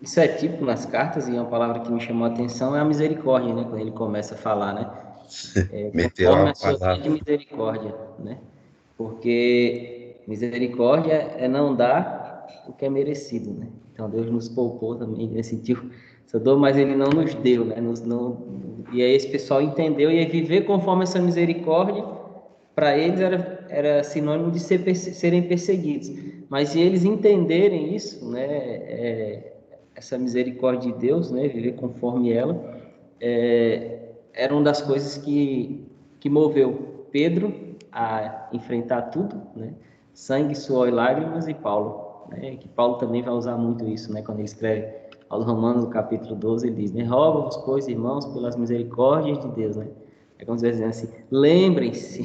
isso é típico nas cartas, e uma palavra que me chamou a atenção é a misericórdia, né? Quando ele começa a falar, né? Conforme a sua grande misericórdia, né? Porque misericórdia é não dar o que é merecido, né? Então Deus nos poupou também nesse sentido. Só dou, mas ele não nos deu, né? E aí esse pessoal entendeu, e aí viver conforme essa misericórdia, para eles era sinônimo de serem perseguidos. Mas se eles entenderem isso, né? Essa misericórdia de Deus, né? Viver conforme ela, era uma das coisas que moveu Pedro a enfrentar tudo, né? Sangue, suor e lágrimas, e Paulo, né? Que Paulo também vai usar muito isso, né? Quando ele escreve aos Romanos, no capítulo 12, ele diz, né? Rogo-vos, pois, irmãos, pelas misericórdias de Deus, né? É como se dizendo assim, lembrem-se,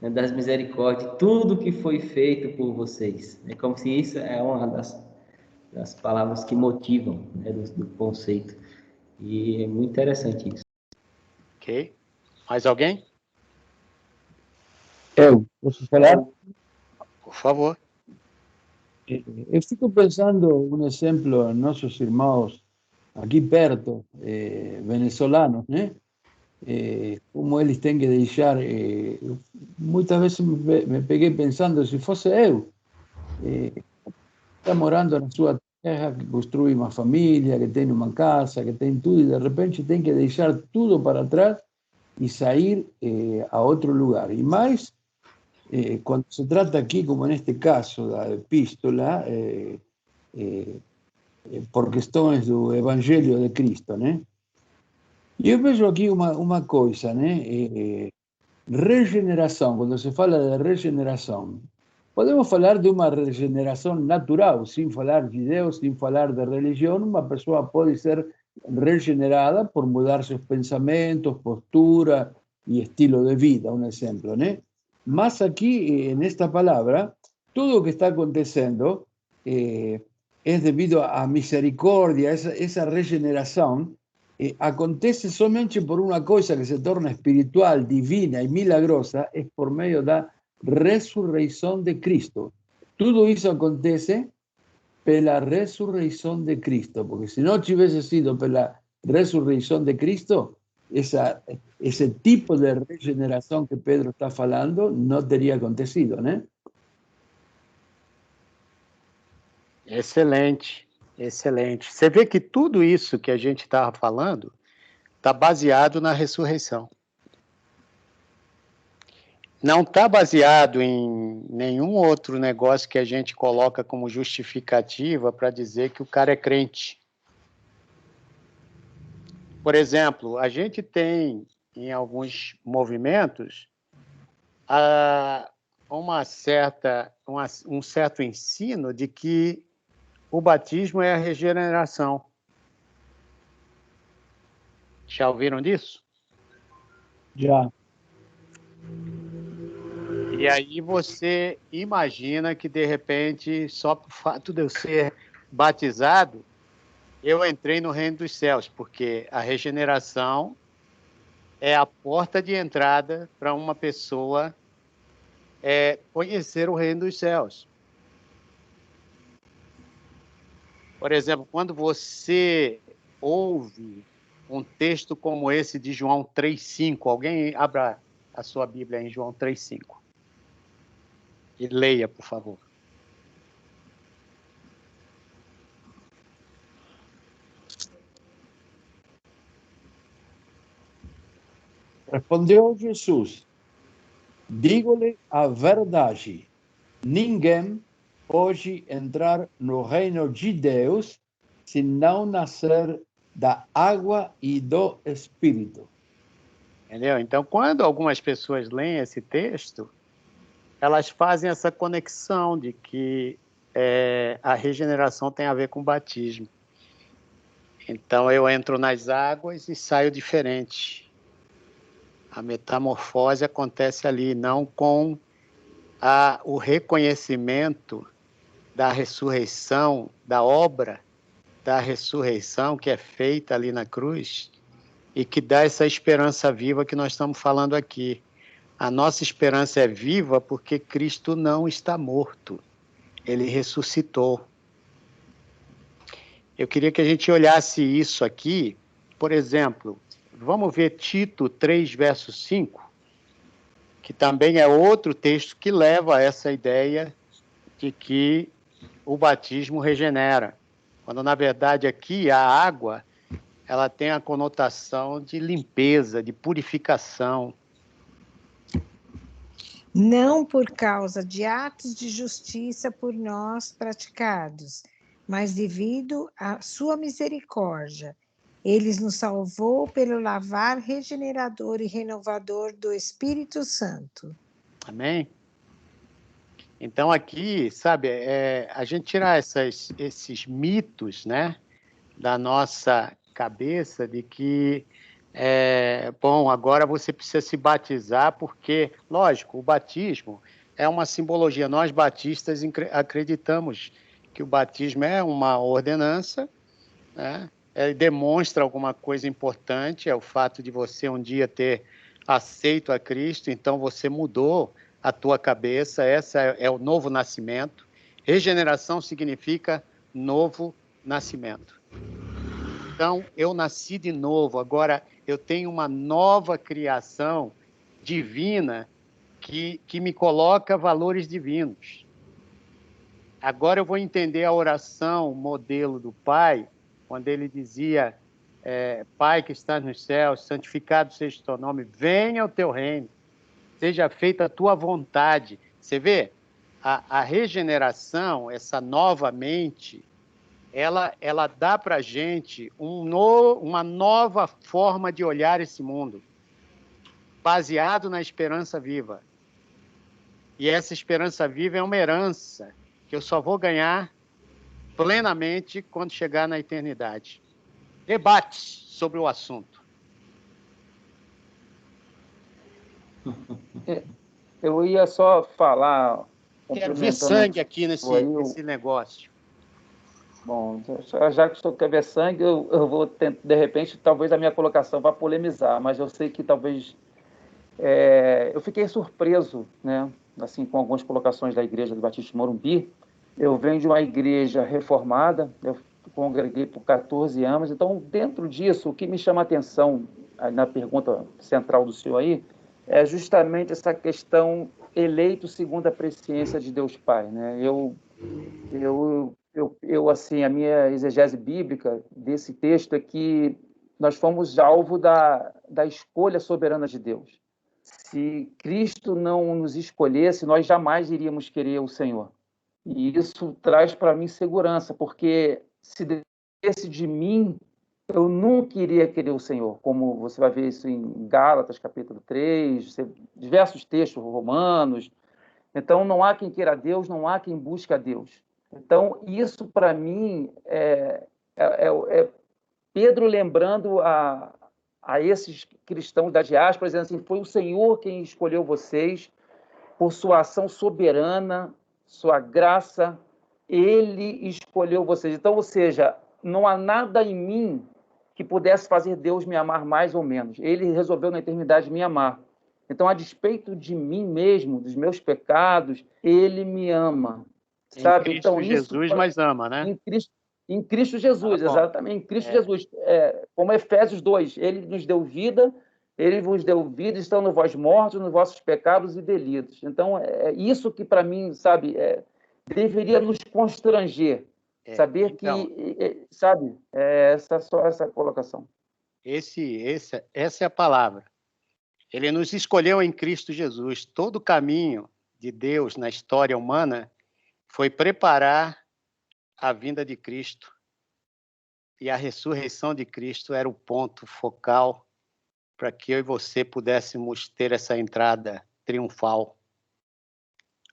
né, das misericórdias, tudo que foi feito por vocês. É como se isso é uma das palavras que motivam, né, do conceito. E é muito interessante isso. Ok. Mais alguém? Eu posso falar? Por favor. Eu fico pensando um exemplo, nossos irmãos aqui perto, venezuelanos, né? Como eles têm que deixar. Muitas vezes me peguei pensando, se fosse eu, está morando na sua que construir uma família, que tem uma casa, que tem tudo, e de repente tem que deixar tudo para trás e sair a outro lugar. E mais, quando se trata aqui, como neste caso da epístola, por questões do Evangelho de Cristo, né? E eu vejo aqui uma coisa, né? Regeneração, quando se fala de regeneração, podemos falar de uma regeneração natural, sem falar de Deus, sem falar de religião. Uma pessoa pode ser regenerada por mudar seus pensamentos, postura e estilo de vida, um exemplo, né? Mas aqui, nesta palavra, tudo o que está acontecendo é devido à misericórdia, essa regeneração acontece somente por uma coisa que se torna espiritual, divina e milagrosa, é por meio da ressurreição de Cristo. Tudo isso acontece pela ressurreição de Cristo, porque se não tivesse sido pela ressurreição de Cristo, esse tipo de regeneração que Pedro está falando não teria acontecido, né? Excelente, excelente. Você vê que tudo isso que a gente estava falando está baseado na ressurreição. Não está baseado em nenhum outro negócio que a gente coloca como justificativa para dizer que o cara é crente. Por exemplo, a gente tem em alguns movimentos um certo ensino de que o batismo é a regeneração. Já ouviram disso? Já. E aí você imagina que, de repente, só por fato de eu ser batizado, eu entrei no reino dos céus, porque a regeneração é a porta de entrada para uma pessoa conhecer o reino dos céus. Por exemplo, quando você ouve um texto como esse de João 3,5, alguém abra a sua Bíblia em João 3,5 e leia, por favor. Respondeu Jesus: digo-lhe a verdade, ninguém pode entrar no reino de Deus se não nascer da água e do Espírito. Entendeu? Então, quando algumas pessoas leem esse texto, elas fazem essa conexão de que a regeneração tem a ver com o batismo. Então, eu entro nas águas e saio diferente. A metamorfose acontece ali, não com o reconhecimento da ressurreição, da obra da ressurreição que é feita ali na cruz e que dá essa esperança viva que nós estamos falando aqui. A nossa esperança é viva porque Cristo não está morto. Ele ressuscitou. Eu queria que a gente olhasse isso aqui. Por exemplo, vamos ver Tito 3, verso 5, que também é outro texto que leva a essa ideia de que o batismo regenera. Quando, na verdade, aqui a água ela tem a conotação de limpeza, de purificação. Não por causa de atos de justiça por nós praticados, mas devido à sua misericórdia. Ele nos salvou pelo lavar regenerador e renovador do Espírito Santo. Amém? Então aqui, sabe, a gente tirar esses mitos, né, da nossa cabeça de que, bom, agora você precisa se batizar porque, lógico, o batismo é uma simbologia. Nós batistas acreditamos que o batismo é uma ordenança, né? Demonstra alguma coisa importante, é o fato de você um dia ter aceito a Cristo, então você mudou a tua cabeça, essa é o novo nascimento. Regeneração significa novo nascimento. Então, eu nasci de novo, agora eu tenho uma nova criação divina que me coloca valores divinos. Agora eu vou entender a oração, o modelo do Pai, quando ele dizia, Pai que estás nos céus, santificado seja o teu nome, venha o teu reino, seja feita a tua vontade. Você vê, a regeneração, essa nova mente, ela dá para a gente uma nova forma de olhar esse mundo, baseado na esperança viva. E essa esperança viva é uma herança que eu só vou ganhar plenamente quando chegar na eternidade. Debate sobre o assunto. Eu ia só falar... Quero ver sangue aqui nesse negócio. Bom, já que o senhor quer ver sangue, eu vou tentar, de repente, talvez a minha colocação vá polemizar, mas eu sei que talvez... eu fiquei surpreso, né, assim, com algumas colocações da Igreja do Batista de Morumbi. Eu venho de uma igreja reformada, eu congreguei por 14 anos, então, dentro disso, o que me chama a atenção, na pergunta central do senhor aí, é justamente essa questão eleito segundo a presciência de Deus Pai, né? Assim, a minha exegese bíblica desse texto é que nós fomos alvo da escolha soberana de Deus. Se Cristo não nos escolhesse, nós jamais iríamos querer o Senhor. E isso traz para mim segurança, porque se dependesse de mim, eu nunca iria querer o Senhor, como você vai ver isso em Gálatas, capítulo 3, diversos textos romanos. Então, não há quem queira Deus, não há quem busque a Deus. Então, isso para mim é Pedro lembrando a esses cristãos da diáspora, dizendo assim, foi o Senhor quem escolheu vocês, por sua ação soberana, sua graça, ele escolheu vocês. Então, ou seja, não há nada em mim que pudesse fazer Deus me amar mais ou menos. Ele resolveu na eternidade me amar. Então, a despeito de mim mesmo, dos meus pecados, ele me ama. Sabe? Em Cristo então, Jesus, isso, mas ama, né? Em Cristo Jesus, exatamente. Em Cristo Jesus. Como Efésios 2, ele nos deu vida, ele vos deu vida, estão no vós mortos, nos vossos pecados e delitos. Então, é isso que, para mim, sabe, deveria nos constranger. Saber então, que, sabe, só essa colocação. Essa é a palavra. Ele nos escolheu em Cristo Jesus. Todo o caminho de Deus na história humana foi preparar a vinda de Cristo. E a ressurreição de Cristo era o ponto focal para que eu e você pudéssemos ter essa entrada triunfal.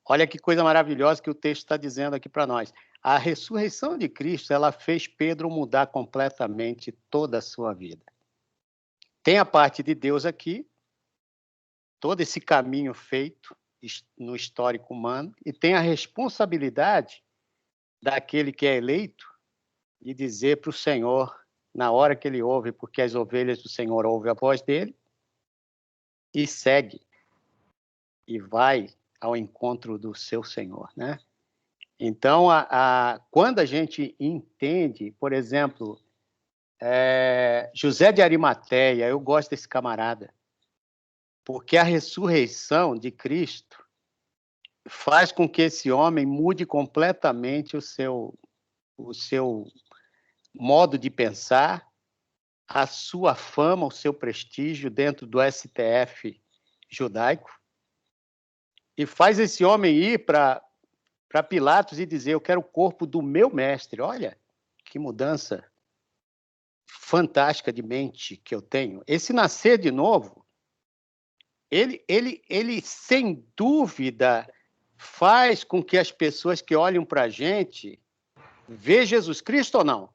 Olha que coisa maravilhosa que o texto está dizendo aqui para nós. A ressurreição de Cristo, ela fez Pedro mudar completamente toda a sua vida. Tem a parte de Deus aqui, todo esse caminho feito no histórico humano, e tem a responsabilidade daquele que é eleito de dizer para o Senhor, na hora que ele ouve, porque as ovelhas do Senhor ouvem a voz dele, e segue, e vai ao encontro do seu Senhor, né? Então, quando a gente entende, por exemplo, José de Arimateia, eu gosto desse camarada, porque a ressurreição de Cristo faz com que esse homem mude completamente o seu modo de pensar, a sua fama, o seu prestígio dentro do STF judaico, e faz esse homem ir para Pilatos e dizer, eu quero o corpo do meu mestre. Olha, que mudança fantástica de mente que eu tenho. Esse nascer de novo, ele sem dúvida faz com que as pessoas que olham para a gente vejam Jesus Cristo ou não?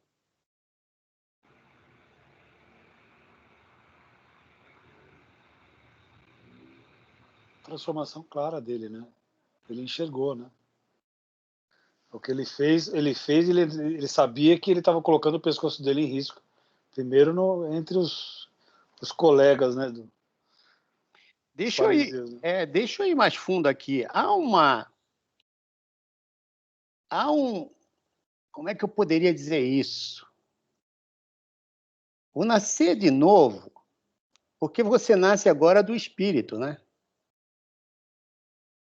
Transformação clara dele, né? Ele enxergou, né? O que ele fez, ele sabia que ele estava colocando o pescoço dele em risco. Primeiro entre os colegas, né? Deixa eu ir mais fundo aqui. Como é que eu poderia dizer isso? O nascer de novo, porque você nasce agora do Espírito, né?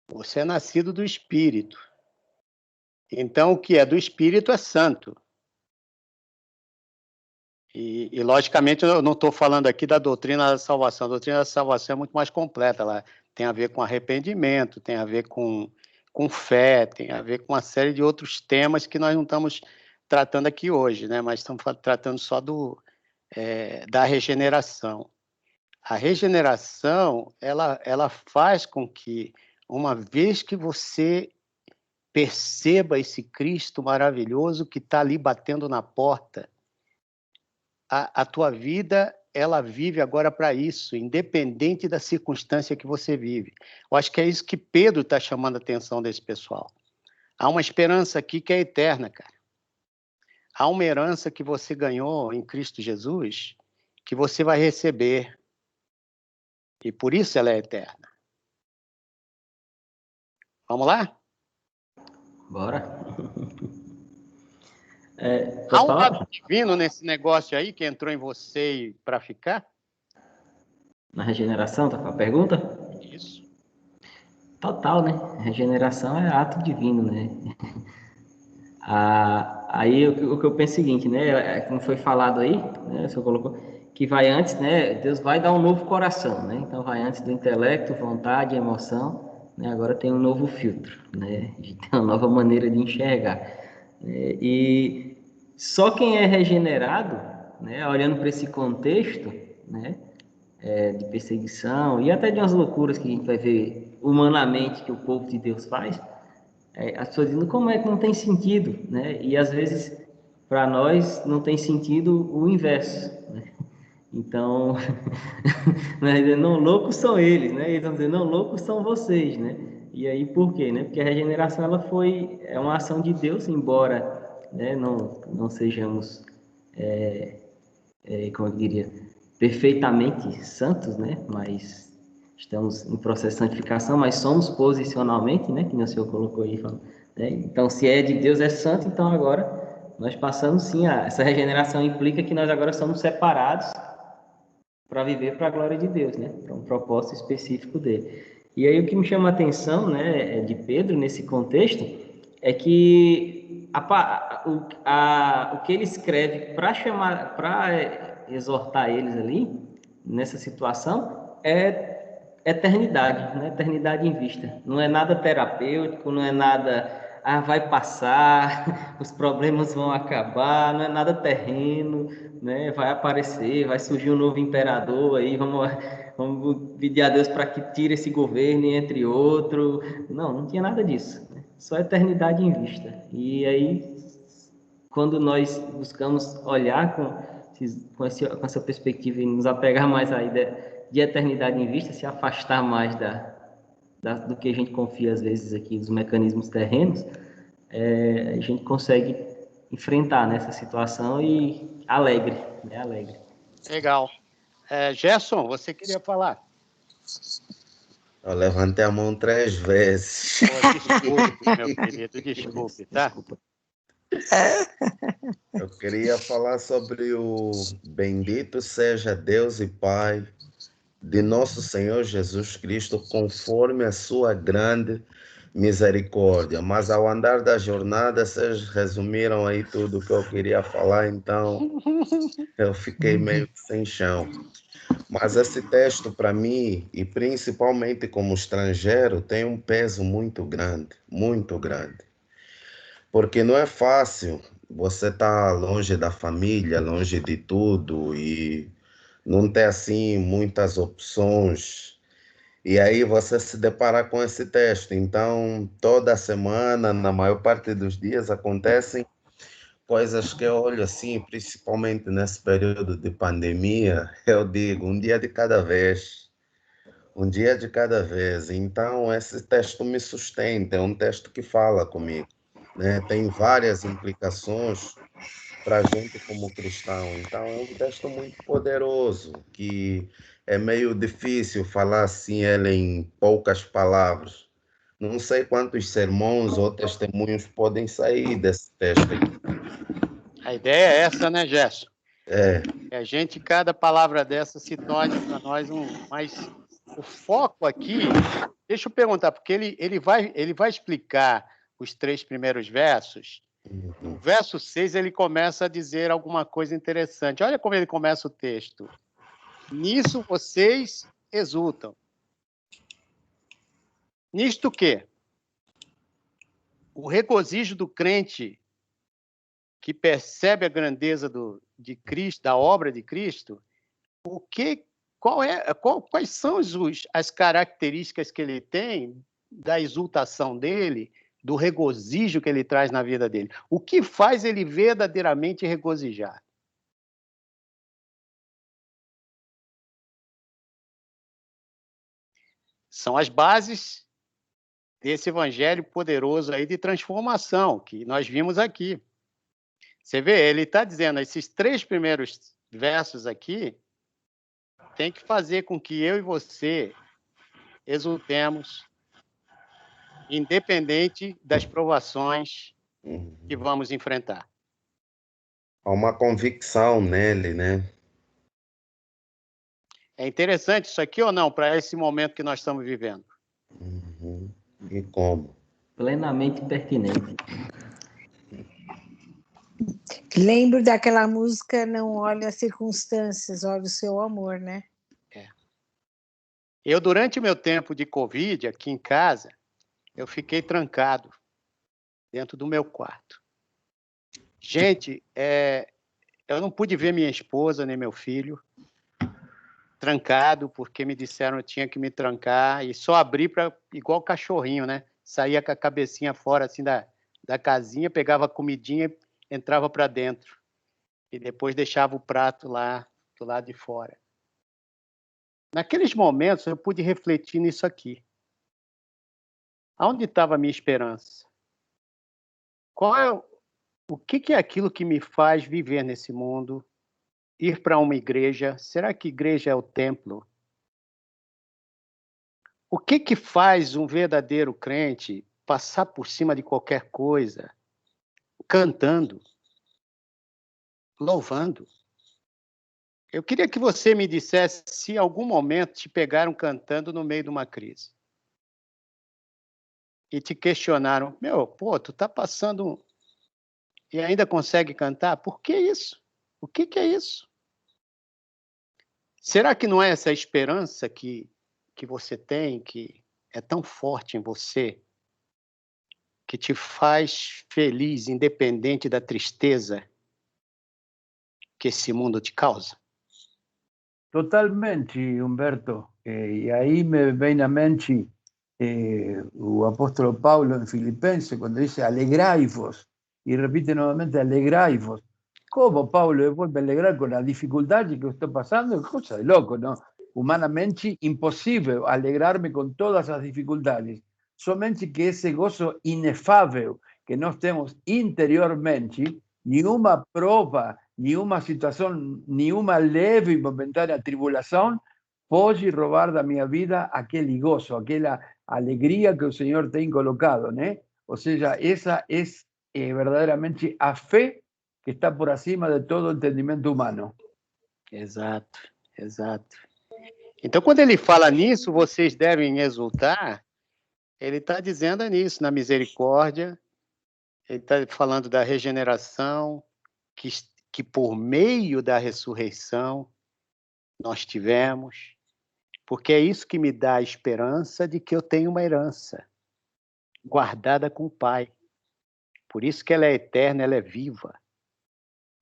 Você é nascido do Espírito. Então, o que é do Espírito é santo. E logicamente, eu não estou falando aqui da doutrina da salvação. A doutrina da salvação é muito mais completa. Ela tem a ver com arrependimento, tem a ver com fé, tem a ver com uma série de outros temas que nós não estamos tratando aqui hoje, né? Mas estamos tratando só da regeneração. A regeneração, ela faz com que, uma vez que você perceba esse Cristo maravilhoso que está ali batendo na porta, a tua vida, ela vive agora para isso, independente da circunstância que você vive. Eu acho que é isso que Pedro está chamando a atenção desse pessoal. Há uma esperança aqui que é eterna, cara. Há uma herança que você ganhou em Cristo Jesus, que você vai receber. E por isso ela é eterna. Vamos lá? Bora. Há um lado divino nesse negócio aí que entrou em você para ficar? Na regeneração, tá com a pergunta? Isso. Total, né? Regeneração é ato divino, né? Aí o que eu penso é o seguinte, né? Como foi falado aí, né? O senhor colocou que vai antes, né? Deus vai dar um novo coração, né? Então vai antes do intelecto, vontade, emoção, né? Agora tem um novo filtro, né? A gente tem uma nova maneira de enxergar, né? E só quem é regenerado, né? Olhando para esse contexto, né? De perseguição e até de umas loucuras que a gente vai ver humanamente que o povo de Deus faz, as pessoas dizem como é que não tem sentido, né? E às vezes para nós não tem sentido o inverso, né? Então, não loucos são eles, né? Eles estão dizendo não loucos são vocês, né? E aí por quê, né? Porque a regeneração ela é uma ação de Deus, embora, né, não sejamos como eu diria, perfeitamente santos, né? Mas estamos em processo de santificação, mas somos posicionalmente, né? Que o senhor colocou aí, né? Então, se é de Deus, é santo, então agora nós passamos sim, essa regeneração implica que nós agora somos separados para viver para a glória de Deus, né? Para um propósito específico dele. E aí o que me chama a atenção, né, de Pedro nesse contexto é que o que ele escreve para exortar eles ali nessa situação é eternidade, né? Eternidade em vista. Não é nada terapêutico, não é nada vai passar, os problemas vão acabar, não é nada terreno, né? Vai aparecer, vai surgir um novo imperador aí, vamos pedir a Deus para que tire esse governo, entre outro. Não tinha nada disso, né? Só eternidade em vista. E aí, quando nós buscamos olhar com essa perspectiva e nos apegar mais à ideia de eternidade em vista, se afastar mais do que a gente confia às vezes aqui dos mecanismos terrenos, a gente consegue enfrentar nessa situação e alegre, né? Alegre. Legal. Gerson, você queria falar? Eu levantei a mão 3 vezes. Desculpe, meu querido, desculpe, tá? Eu queria falar sobre o bendito seja Deus e Pai de nosso Senhor Jesus Cristo, conforme a sua grande misericórdia. Mas ao andar da jornada, vocês resumiram aí tudo o que eu queria falar, então eu fiquei meio que sem chão. Mas esse texto, para mim, e principalmente como estrangeiro, tem um peso muito grande, muito grande. Porque não é fácil você estar longe da família, longe de tudo, e não ter, assim, muitas opções. E aí você se deparar com esse texto. Então, toda semana, na maior parte dos dias, acontecem coisas que eu olho assim, principalmente nesse período de pandemia, eu digo, um dia de cada vez. Um dia de cada vez. Então, esse texto me sustenta, é um texto que fala comigo, né? Tem várias implicações para a gente como cristão. Então, é um texto muito poderoso, que é meio difícil falar assim ele em poucas palavras. Não sei quantos sermões ou testemunhos podem sair desse texto aqui. A ideia é essa, né, Gerson? Que a gente, cada palavra dessa se torne para nós mais... O foco aqui, deixa eu perguntar, porque ele vai explicar os 3 primeiros versos, no verso 6 ele começa a dizer alguma coisa interessante. Olha como ele começa o texto. Nisso vocês exultam. Nisto o quê? O regozijo do crente que percebe a grandeza de Cristo, da obra de Cristo, quais são as características que ele tem da exultação dele, do regozijo que ele traz na vida dele? O que faz ele verdadeiramente regozijar? São as bases desse evangelho poderoso aí de transformação que nós vimos aqui. Você vê, ele está dizendo, esses 3 primeiros versos aqui tem que fazer com que eu e você exultemos, independente das provações que vamos enfrentar. Há uma convicção nele, né? É interessante isso aqui ou não, para esse momento que nós estamos vivendo? E como? Plenamente pertinente. Lembro daquela música Não Olhe as Circunstâncias, Olhe o Seu Amor, né? Eu, durante o meu tempo de Covid, aqui em casa, eu fiquei trancado dentro do meu quarto. Gente, eu não pude ver minha esposa nem meu filho trancado, porque me disseram que eu tinha que me trancar e só abrir igual cachorrinho, né? Saía com a cabecinha fora assim da casinha, pegava a comidinha, entrava para dentro e depois deixava o prato lá do lado de fora. Naqueles momentos eu pude refletir nisso aqui. Aonde estava a minha esperança? O que é aquilo que me faz viver nesse mundo? Ir para uma igreja? Será que igreja é o templo? O que faz um verdadeiro crente passar por cima de qualquer coisa, cantando, louvando? Eu queria que você me dissesse se em algum momento te pegaram cantando no meio de uma crise. E te questionaram, tu tá passando e ainda consegue cantar? Por que isso? O que é isso? Será que não é essa esperança que você tem, que é tão forte em você, que te faz feliz, independente da tristeza que esse mundo te causa? Totalmente, Humberto. E aí me vem à mente o apóstolo Paulo em Filipenses, quando dice alegrai-vos, e repite novamente alegrai-vos. ¿Cómo Paulo vuelve a alegrar con la dificultad que eu estou passando? É coisa de louco, não? Humanamente impossível alegrarme com todas as dificuldades. Somente que esse gozo inefável que nós temos interiormente, nenhuma prova, nenhuma situação, nenhuma leve e momentânea tribulação pode roubar da minha vida aquele gozo, aquela alegria que o Senhor tem colocado, né? Ou seja, essa é verdadeiramente a fé que está por acima de todo entendimento humano. Exato, exato. Então, quando ele fala nisso, vocês devem exultar, ele está dizendo nisso, na misericórdia, ele está falando da regeneração, que por meio da ressurreição nós tivemos, porque é isso que me dá a esperança de que eu tenho uma herança guardada com o Pai. Por isso que ela é eterna, ela é viva.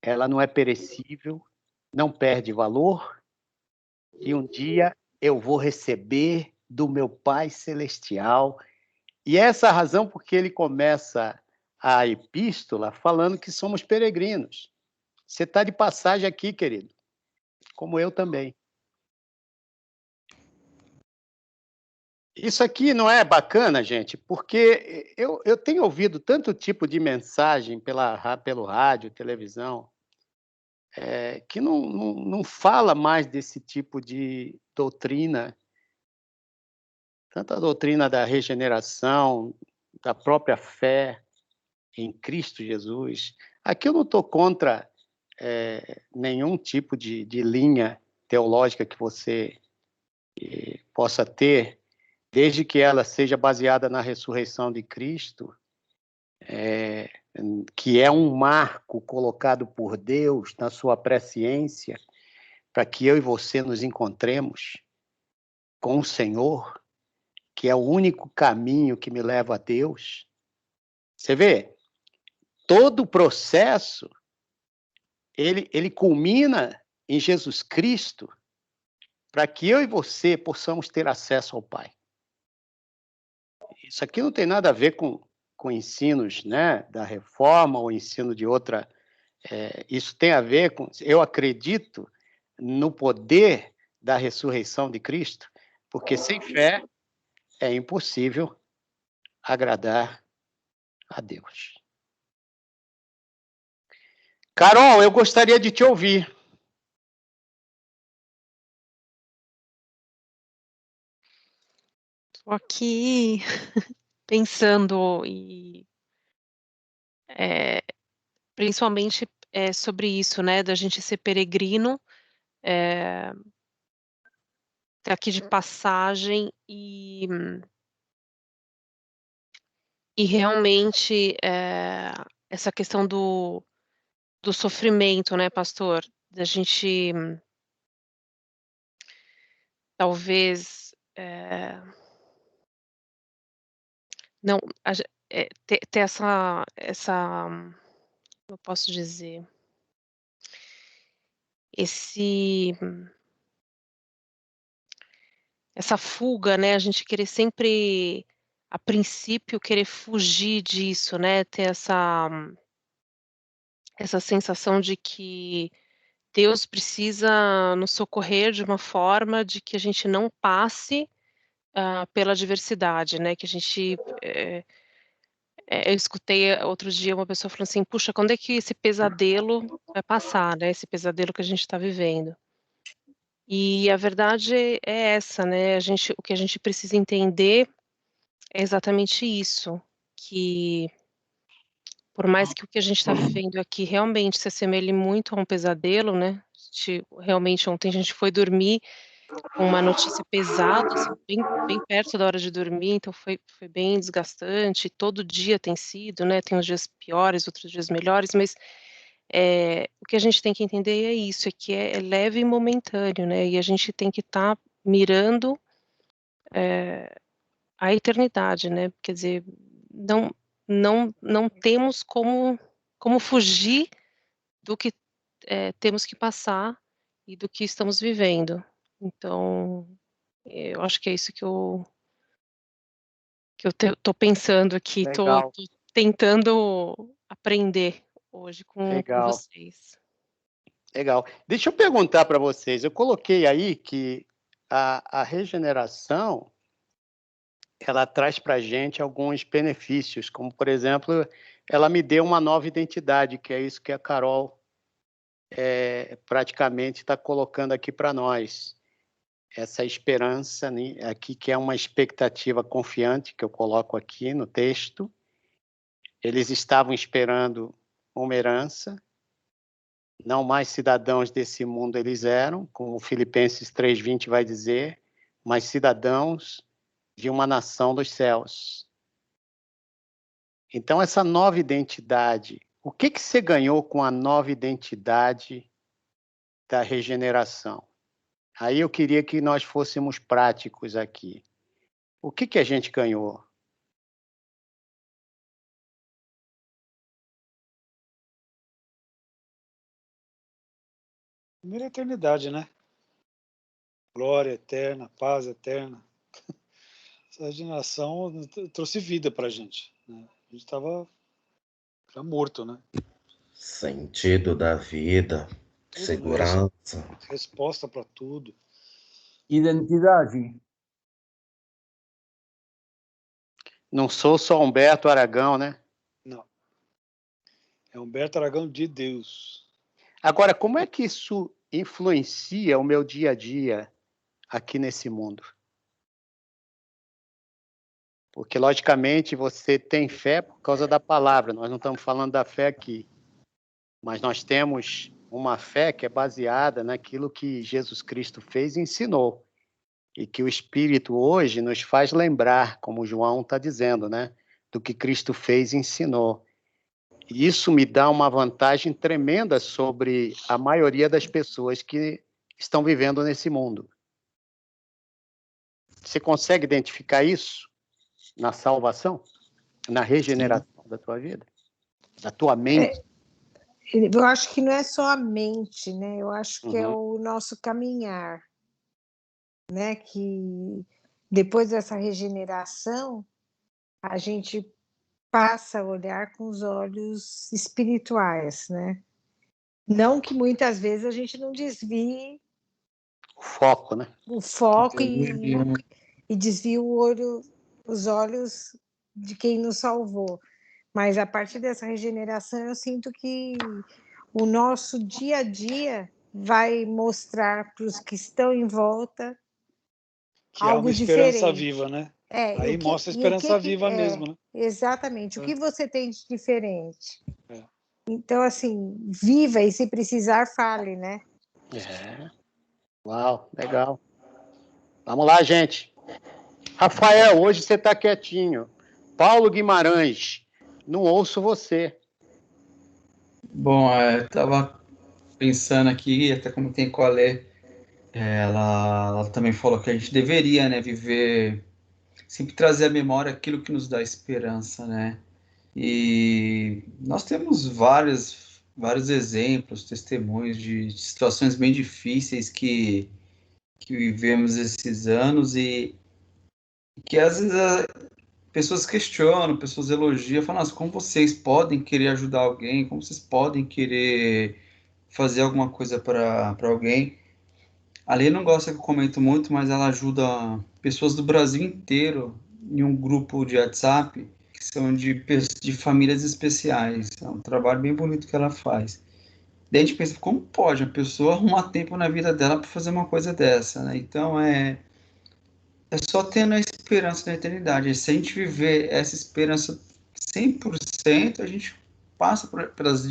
Ela não é perecível, não perde valor, e um dia eu vou receber do meu Pai Celestial. E essa é a razão porque ele começa a epístola falando que somos peregrinos. Você está de passagem aqui, querido, como eu também. Isso aqui não é bacana, gente, porque eu tenho ouvido tanto tipo de mensagem pelo rádio, televisão, que não fala mais desse tipo de doutrina, tanto a doutrina da regeneração, da própria fé em Cristo Jesus. Aqui eu não estou contra nenhum tipo de linha teológica que você possa ter, desde que ela seja baseada na ressurreição de Cristo que é um marco colocado por Deus na sua presciência, para que eu e você nos encontremos com o Senhor, que é o único caminho que me leva a Deus. Você vê, todo o processo, ele culmina em Jesus Cristo, para que eu e você possamos ter acesso ao Pai. Isso aqui não tem nada a ver com ensinos, né, da reforma ou ensino de outra. Isso tem a ver com... Eu acredito no poder da ressurreição de Cristo, porque sem fé é impossível agradar a Deus. Carol, eu gostaria de te ouvir. Estou aqui pensando e principalmente sobre isso, né, da gente ser peregrino, tá aqui de passagem e realmente essa questão do sofrimento, né, pastor, da gente talvez não ter essa como eu posso dizer, essa fuga, né, a gente querer sempre, a princípio, querer fugir disso, né, ter essa sensação de que Deus precisa nos socorrer de uma forma de que a gente não passe pela adversidade, né, que a gente eu escutei outro dia uma pessoa falando assim: "Puxa, quando é que esse pesadelo vai passar, né, esse pesadelo que a gente está vivendo?". E a verdade é essa, né, o que a gente precisa entender é exatamente isso, que por mais que o que a gente está vivendo aqui realmente se assemelhe muito a um pesadelo, né, realmente ontem a gente foi dormir com uma notícia pesada, assim, bem perto da hora de dormir, então foi bem desgastante, todo dia tem sido, né, tem uns dias piores, outros dias melhores, mas, o que a gente tem que entender é isso, é que é leve e momentâneo, né, e a gente tem que estar mirando, a eternidade, né, quer dizer, não temos como fugir do que, temos que passar e do que estamos vivendo. Então, eu acho que é isso que eu tô pensando aqui, tô tentando aprender hoje com vocês. Legal. Deixa eu perguntar para vocês, eu coloquei aí que a regeneração, ela traz para a gente alguns benefícios, como, por exemplo, ela me deu uma nova identidade, que é isso que a Carol praticamente está colocando aqui para nós. Essa esperança, né, aqui, que é uma expectativa confiante, que eu coloco aqui no texto. Eles estavam esperando uma herança, não mais cidadãos desse mundo eles eram, como Filipenses 3:20 vai dizer, mas cidadãos de uma nação dos céus. Então, essa nova identidade, o que você ganhou com a nova identidade da regeneração? Aí eu queria que nós fôssemos práticos aqui. O que a gente ganhou? Primeira eternidade, né? Glória eterna, paz eterna. Essa regeneração trouxe vida pra gente, né? A gente estava já morto, né? Sentido da vida, Tudo, segurança. né? Resposta para tudo. Identidade. Não sou só Humberto Aragão, né? Não. É Humberto Aragão de Deus. Agora, como é que isso influencia o meu dia a dia aqui nesse mundo? Porque, logicamente, você tem fé por causa da palavra. Nós não estamos falando da fé aqui. Mas nós temos uma fé que é baseada naquilo que Jesus Cristo fez e ensinou. E que o Espírito hoje nos faz lembrar, como João está dizendo, né? do que Cristo fez e ensinou. E isso me dá uma vantagem tremenda sobre a maioria das pessoas que estão vivendo nesse mundo. Você consegue identificar isso na salvação, na regeneração da tua vida, da tua mente? Eu acho que não é só a mente, né? Eu acho que é o nosso caminhar, né? Que depois dessa regeneração, a gente passa a olhar com os olhos espirituais, né? Não que muitas vezes a gente não desvie o foco, né? O foco e desvie os olhos de quem nos salvou. Mas a partir dessa regeneração, eu sinto que o nosso dia a dia vai mostrar para os que estão em volta que algo há uma esperança diferente. viva, né? Aí mostra a esperança viva mesmo, né? Exatamente. O que você tem de diferente? Então, assim, viva e se precisar, fale, né? Uau, legal. Vamos lá, gente. Rafael, hoje você está quietinho. Paulo Guimarães, não ouço você. Bom, eu estava pensando aqui, até comentei com a Lê, ela também falou que a gente deveria, né, viver, sempre trazer à memória aquilo que nos dá esperança, né? E nós temos vários exemplos, testemunhos de situações bem difíceis que vivemos esses anos e que às vezes pessoas questionam, pessoas elogiam, falam, nossa, como vocês podem querer ajudar alguém, como vocês podem querer fazer alguma coisa para alguém. A Lê não gosta que eu comento muito, mas ela ajuda pessoas do Brasil inteiro em um grupo de WhatsApp que são de famílias especiais. É um trabalho bem bonito que ela faz. Daí a gente pensa, como pode uma pessoa arrumar tempo na vida dela para fazer uma coisa dessa, né? Então, é só tendo a esperança da eternidade. Se a gente viver essa esperança 100%, a gente passa pelas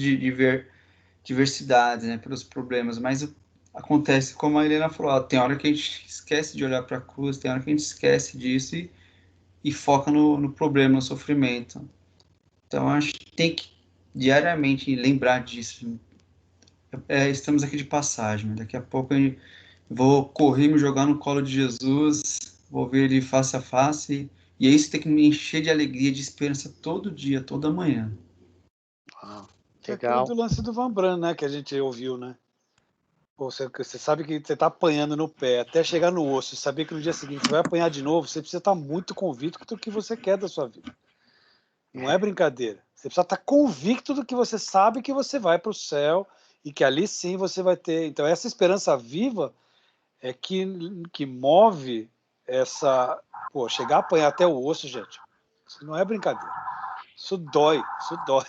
diversidades, né? Pelos problemas, mas acontece, como a Helena falou, tem hora que a gente esquece de olhar para a cruz, tem hora que a gente esquece disso e foca no problema, no sofrimento. Então, a gente tem que diariamente lembrar disso. Estamos aqui de passagem, daqui a pouco eu vou correr, me jogar no colo de Jesus, vou ver ele face a face, e isso tem que me encher de alegria, de esperança todo dia, toda manhã. Legal. É do lance do Van Bran, né, que a gente ouviu, né? Pô, você sabe que você está apanhando no pé até chegar no osso e saber que no dia seguinte você vai apanhar de novo, você precisa estar muito convicto do que você quer da sua vida. Não é brincadeira. Você precisa estar convicto do que você sabe que você vai para o céu e que ali sim você vai ter. Então, essa esperança viva é que move essa. Pô, chegar a apanhar até o osso, gente, isso não é brincadeira. Isso dói, isso dói.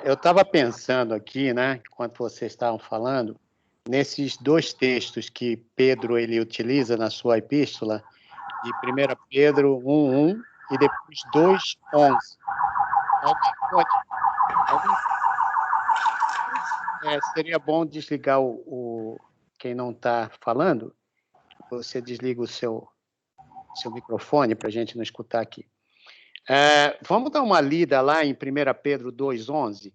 Eu tava pensando aqui, né, enquanto vocês estavam falando, nesses dois textos que Pedro ele utiliza na sua epístola, de 1 Pedro 1:1 e depois 2:11. Alguém pode? Seria bom desligar quem não está falando. Você desliga o seu microfone para a gente não escutar aqui. Vamos dar uma lida lá em 1 Pedro 2:11.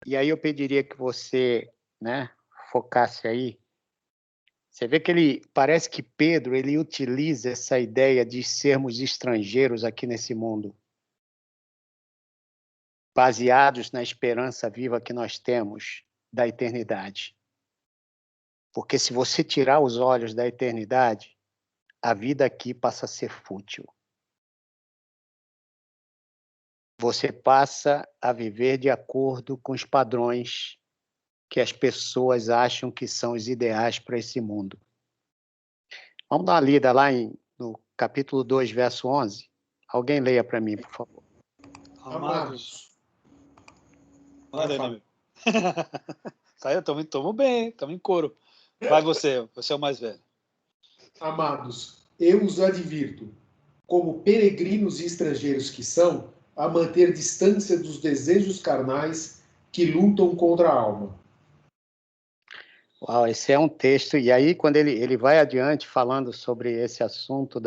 E aí eu pediria que você, né, focasse aí. Você vê que parece que Pedro ele utiliza essa ideia de sermos estrangeiros aqui nesse mundo, baseados na esperança viva que nós temos da eternidade. Porque se você tirar os olhos da eternidade, a vida aqui passa a ser fútil. Você passa a viver de acordo com os padrões que as pessoas acham que são os ideais para esse mundo. Vamos dar uma lida lá no capítulo 2, verso 11. Alguém leia para mim, por favor. Amados. Saiu, estamos bem, estamos em coro. Vai você é o mais velho. Amados, eu os advirto, como peregrinos e estrangeiros que são, a manter distância dos desejos carnais que lutam contra a alma. Uau, esse é um texto, e aí quando ele vai adiante falando sobre esse assunto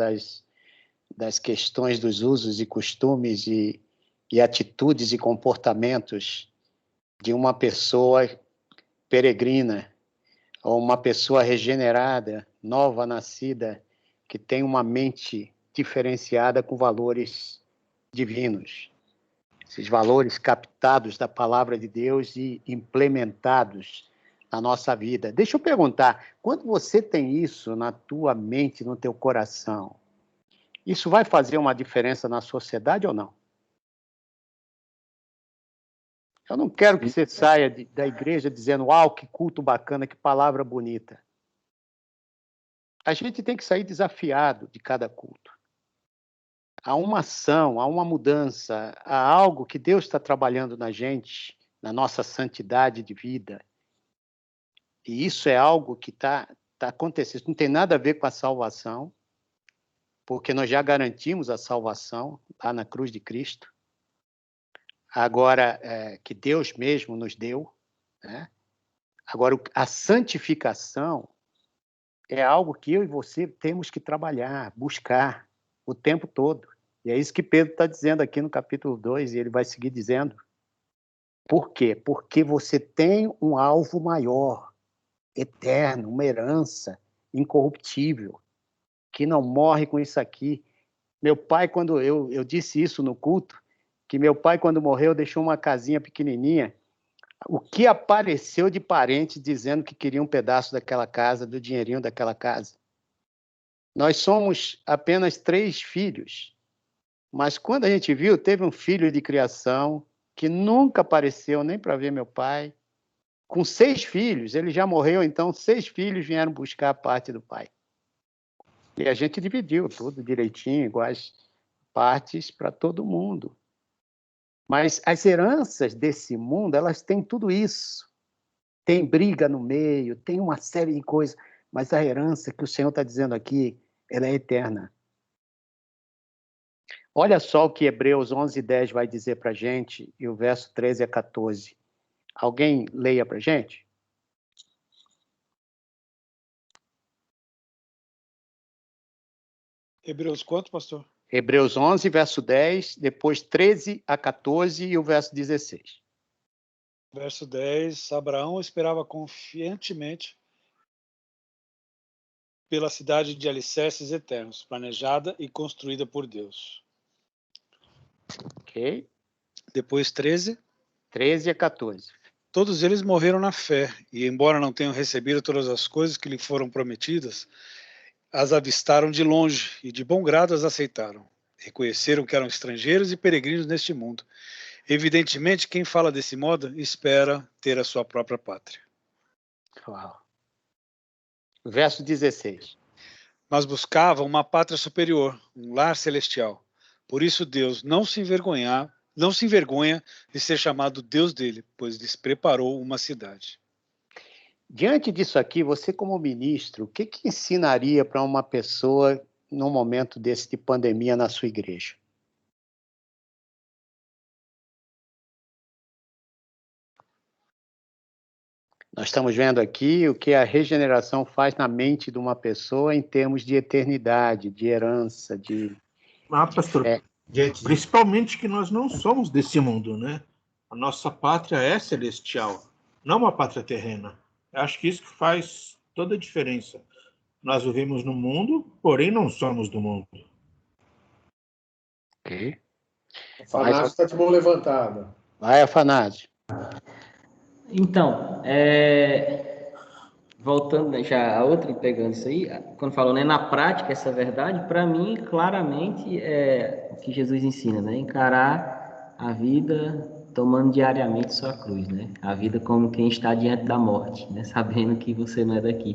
das questões dos usos e costumes e atitudes e comportamentos de uma pessoa peregrina, ou uma pessoa regenerada, nova, nascida, que tem uma mente diferenciada com valores divinos. Esses valores captados da palavra de Deus e implementados na nossa vida. Deixa eu perguntar, quando você tem isso na tua mente, no teu coração, isso vai fazer uma diferença na sociedade ou não? Eu não quero que você saia da igreja dizendo, uau, que culto bacana, que palavra bonita. A gente tem que sair desafiado de cada culto. Há uma ação, há uma mudança, há algo que Deus está trabalhando na gente, na nossa santidade de vida. E isso é algo que está acontecendo. Não tem nada a ver com a salvação, porque nós já garantimos a salvação lá na cruz de Cristo. Agora, que Deus mesmo nos deu, né? Agora, a santificação é algo que eu e você temos que trabalhar, buscar o tempo todo. E é isso que Pedro está dizendo aqui no capítulo 2, e ele vai seguir dizendo. Por quê? Porque você tem um alvo maior, eterno, uma herança incorruptível, que não morre com isso aqui. Meu pai, quando eu disse isso no culto, que meu pai, quando morreu, deixou uma casinha pequenininha. O que apareceu de parente dizendo que queria um pedaço daquela casa, do dinheirinho daquela casa? Nós somos apenas 3 filhos. Mas quando a gente viu, teve um filho de criação que nunca apareceu nem para ver meu pai. Com 6 filhos, ele já morreu, então 6 filhos vieram buscar a parte do pai. E a gente dividiu tudo direitinho, iguais partes para todo mundo. Mas as heranças desse mundo, elas têm tudo isso. Tem briga no meio, tem uma série de coisas, mas a herança que o Senhor está dizendo aqui, ela é eterna. Olha só o que Hebreus 11:10 vai dizer para a gente, e o verso 13 a 14. Alguém leia para a gente? Hebreus quanto, pastor? Hebreus 11, verso 10, depois 13 a 14 e o verso 16. Verso 10, Abraão esperava confiantemente pela cidade de alicerces eternos, planejada e construída por Deus. Ok. Depois 13 a 14. Todos eles morreram na fé, e embora não tenham recebido todas as coisas que lhe foram prometidas, as avistaram de longe e de bom grado as aceitaram. Reconheceram que eram estrangeiros e peregrinos neste mundo. Evidentemente, quem fala desse modo espera ter a sua própria pátria. Uau. Verso 16. Mas buscavam uma pátria superior, um lar celestial. Por isso Deus não se envergonha de ser chamado Deus dele, pois lhes preparou uma cidade. Diante disso aqui, você como ministro, o que ensinaria para uma pessoa num momento desse de pandemia na sua igreja? Nós estamos vendo aqui o que a regeneração faz na mente de uma pessoa em termos de eternidade, de herança, de... pastor, principalmente que nós não somos desse mundo, né? A nossa pátria é celestial, não uma pátria terrena. Eu acho que isso que faz toda a diferença. Nós vivemos no mundo, porém não somos do mundo. Ok. Afanásio está de mão levantada. Vai, Afanásio. Então, voltando, né, já a outra e pegando isso aí, quando falou, né, na prática, essa verdade, para mim, claramente, é o que Jesus ensina, né? Encarar a vida tomando diariamente sua cruz, né? A vida como quem está diante da morte, né? Sabendo que você não é daqui.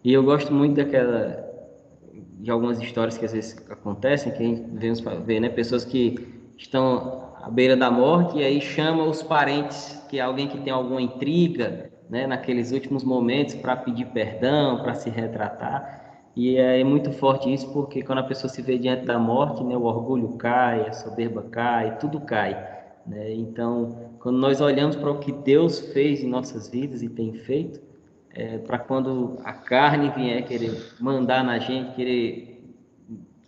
E eu gosto muito de algumas histórias que às vezes acontecem, que a gente vê, né? Pessoas que estão à beira da morte e aí chama os parentes, que é alguém que tem alguma intriga, né? Naqueles últimos momentos para pedir perdão, para se retratar. E é muito forte isso, porque quando a pessoa se vê diante da morte, né? O orgulho cai, a soberba cai, tudo cai. Né? Então, quando nós olhamos para o que Deus fez em nossas vidas e tem feito, para quando a carne vier querer mandar na gente, querer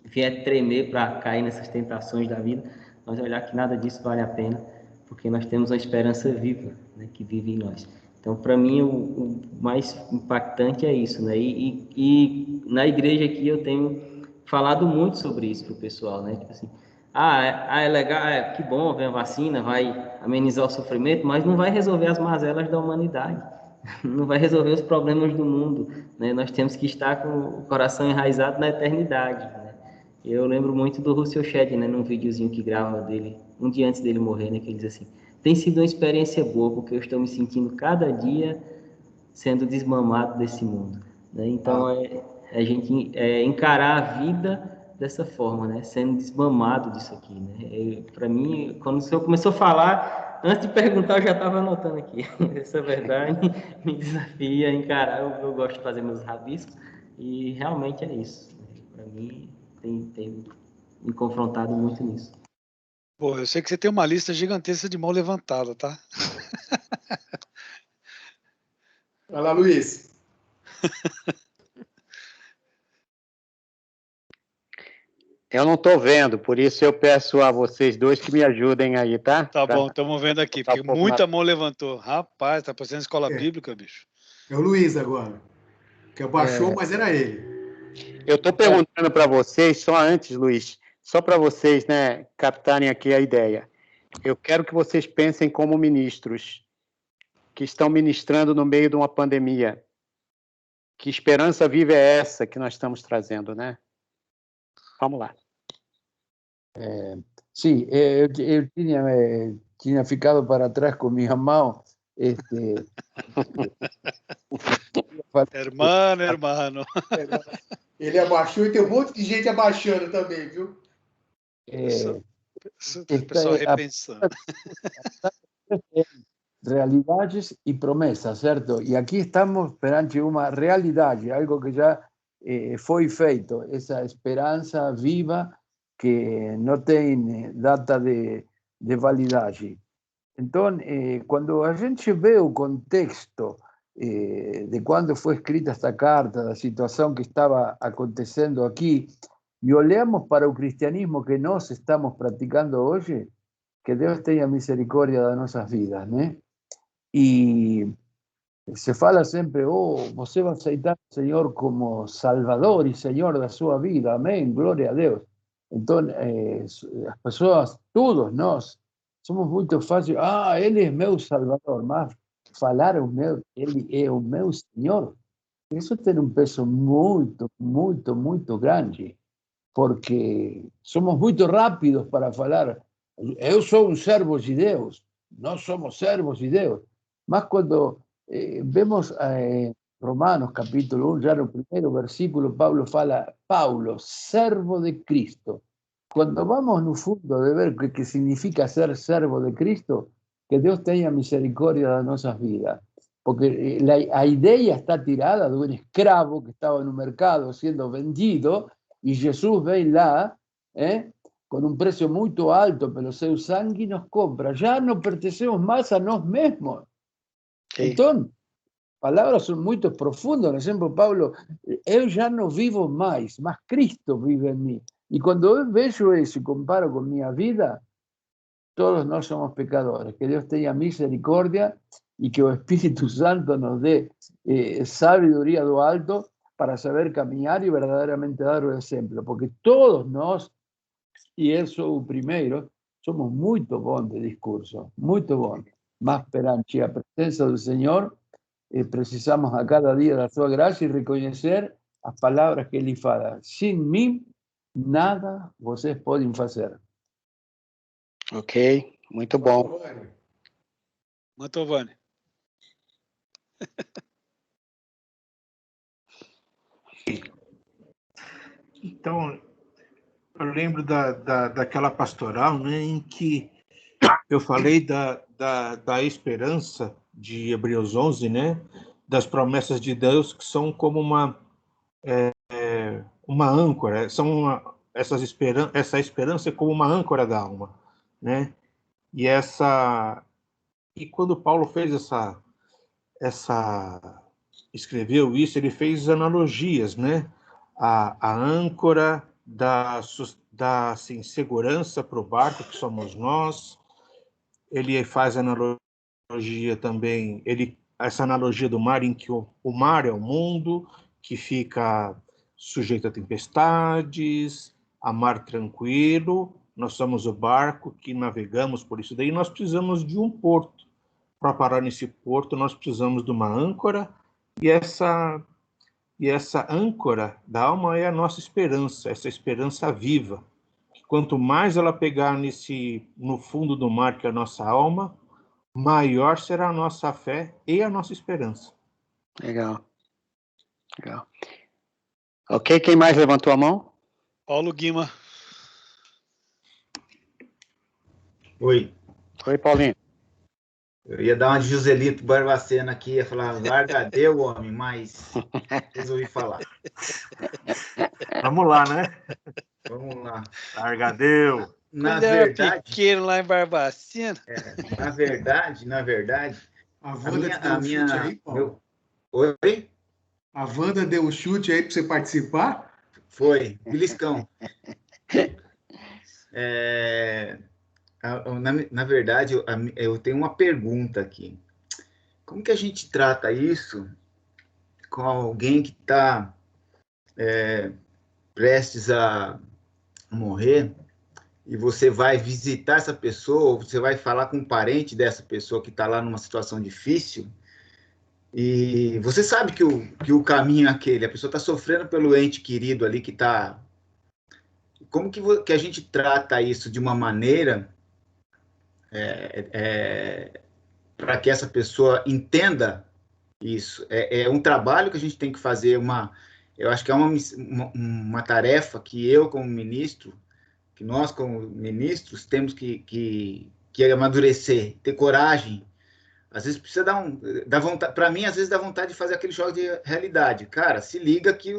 vier tremer para cair nessas tentações da vida, nós olhar que nada disso vale a pena, porque nós temos uma esperança viva, né, que vive em nós. Então, para mim, o mais impactante é isso, né? E na igreja aqui eu tenho falado muito sobre isso para o pessoal, né? Tipo assim, é legal, que bom, vem a vacina, vai amenizar o sofrimento, mas não vai resolver as mazelas da humanidade, não vai resolver os problemas do mundo, né? Nós temos que estar com o coração enraizado na eternidade, né? Eu lembro muito do Russell Shedd, né? Num videozinho que grava dele, um dia antes dele morrer, né? Que ele diz assim: tem sido uma experiência boa, porque eu estou me sentindo cada dia sendo desmamado desse mundo, né? Então, a gente encarar a vida dessa forma, né? Sendo desmamado disso aqui, né? Para mim, quando o senhor começou a falar, antes de perguntar, eu já estava anotando aqui. Essa verdade me desafia a encarar. Eu gosto de fazer meus rabiscos e realmente é isso. Para mim, tem me confrontado muito nisso. Pô, eu sei que você tem uma lista gigantesca de mão levantada, tá? Vai lá, Luiz. Eu não estou vendo, por isso eu peço a vocês dois que me ajudem aí, tá? Tá bom, estamos vendo aqui, porque muita mão levantou. Rapaz, tá parecendo escola bíblica, bicho. É o Luiz agora, que abaixou, mas era ele. Eu estou perguntando para vocês, só antes, Luiz, só para vocês, né, captarem aqui a ideia. Eu quero que vocês pensem como ministros que estão ministrando no meio de uma pandemia. Que esperança viva é essa que nós estamos trazendo, né? Vamos lá. Sí, eu tinha ficado para trás com minha mão. Hermano. Ele abaixou e tem um monte de gente abaixando também, viu? Pessoal repensando. Realidades e promessas, certo? E aqui estamos perante uma realidade, algo que já foi feito, essa esperança viva que não tem data de validade. Então, quando a gente vê o contexto de quando foi escrita esta carta, da situação que estava acontecendo aqui, e olhamos para o cristianismo que nós estamos praticando hoje, que Deus tenha misericórdia das nossas vidas, né? E se fala sempre, você vai aceitar o Senhor como Salvador e Senhor da sua vida, amém, glória a Deus. Então, as pessoas, todos nós, somos muito fáceis, Ele é meu Salvador, mas falar Ele é o meu Senhor, isso tem um peso muito, muito, muito grande, porque somos muito rápidos para falar, eu sou um servo de Deus, nós somos servos de Deus. Mas quando vemos Romanos capítulo 1, já no primeiro versículo, Paulo, servo de Cristo. Quando vamos no fundo de ver o que significa ser servo de Cristo, que Deus tenha misericórdia das nossas vidas. Porque a idea está tirada de un escravo que estaba en un mercado siendo vendido, y Jesús vem lá, con un precio muy alto, pero seu sangue nos compra. Ya no pertenecemos más a nós mesmos. Entonces, palabras son muy profundas. Por ejemplo, Pablo, eu já no vivo mais, mas Cristo vive en mí. Y cuando eu vejo eso y comparo con mi vida, todos nós somos pecadores. Que Dios tenga misericordia y que el Espíritu Santo nos dé sabiduría do alto para saber caminar y verdaderamente dar o ejemplo. Porque todos nós, y eso o primeiro, somos muito bons de discurso, muito bons. Mas perante a presença do Senhor, precisamos a cada dia da sua graça e reconhecer as palavras que Ele fala. Sem mim, nada vocês podem fazer. Ok, muito bom. Mantovani. Então, eu lembro daquela pastoral, né, em que eu falei da esperança de Hebreus 11, né, das promessas de Deus, que são como uma âncora, essa esperança é como uma âncora da alma, né? E quando Paulo fez escreveu isso, ele fez analogias, né? A âncora dá assim, segurança para o barco, que somos nós. Ele faz analogia também, essa analogia do mar, em que o mar é o mundo, que fica sujeito a tempestades, a mar tranquilo. Nós somos o barco que navegamos por isso daí. Nós precisamos de um porto. Para parar nesse porto, nós precisamos de uma âncora, e essa âncora da alma é a nossa esperança, essa esperança viva. Que quanto mais ela pegar no fundo do mar, que é a nossa alma, maior será a nossa fé e a nossa esperança. Legal. Ok, quem mais levantou a mão? Paulo Guima. Oi. Oi, Paulinho. Eu ia dar uma de Joselito Barbacena aqui, ia falar, larga deu, homem, mas resolvi falar. Vamos lá, né? Vamos lá. Larga deu. Quando era pequeno lá em Barbacena. Na verdade, a Wanda deu um chute aí, Paulo? Oi? A Wanda deu um chute aí para você participar? Foi, beliscão. Na verdade, eu tenho uma pergunta aqui. Como que a gente trata isso com alguém que está prestes a morrer, e você vai visitar essa pessoa, ou você vai falar com um parente dessa pessoa que está lá numa situação difícil, e você sabe que o caminho é aquele, a pessoa está sofrendo pelo ente querido ali que está... Como que a gente trata isso de uma maneira para que essa pessoa entenda isso? É um trabalho que a gente tem que fazer, eu acho que é uma tarefa que eu, como ministro, que nós, como ministros, temos que amadurecer, ter coragem. Às vezes precisa dar vontade, para mim, às vezes dá vontade de fazer aquele choque de realidade. Cara, se liga que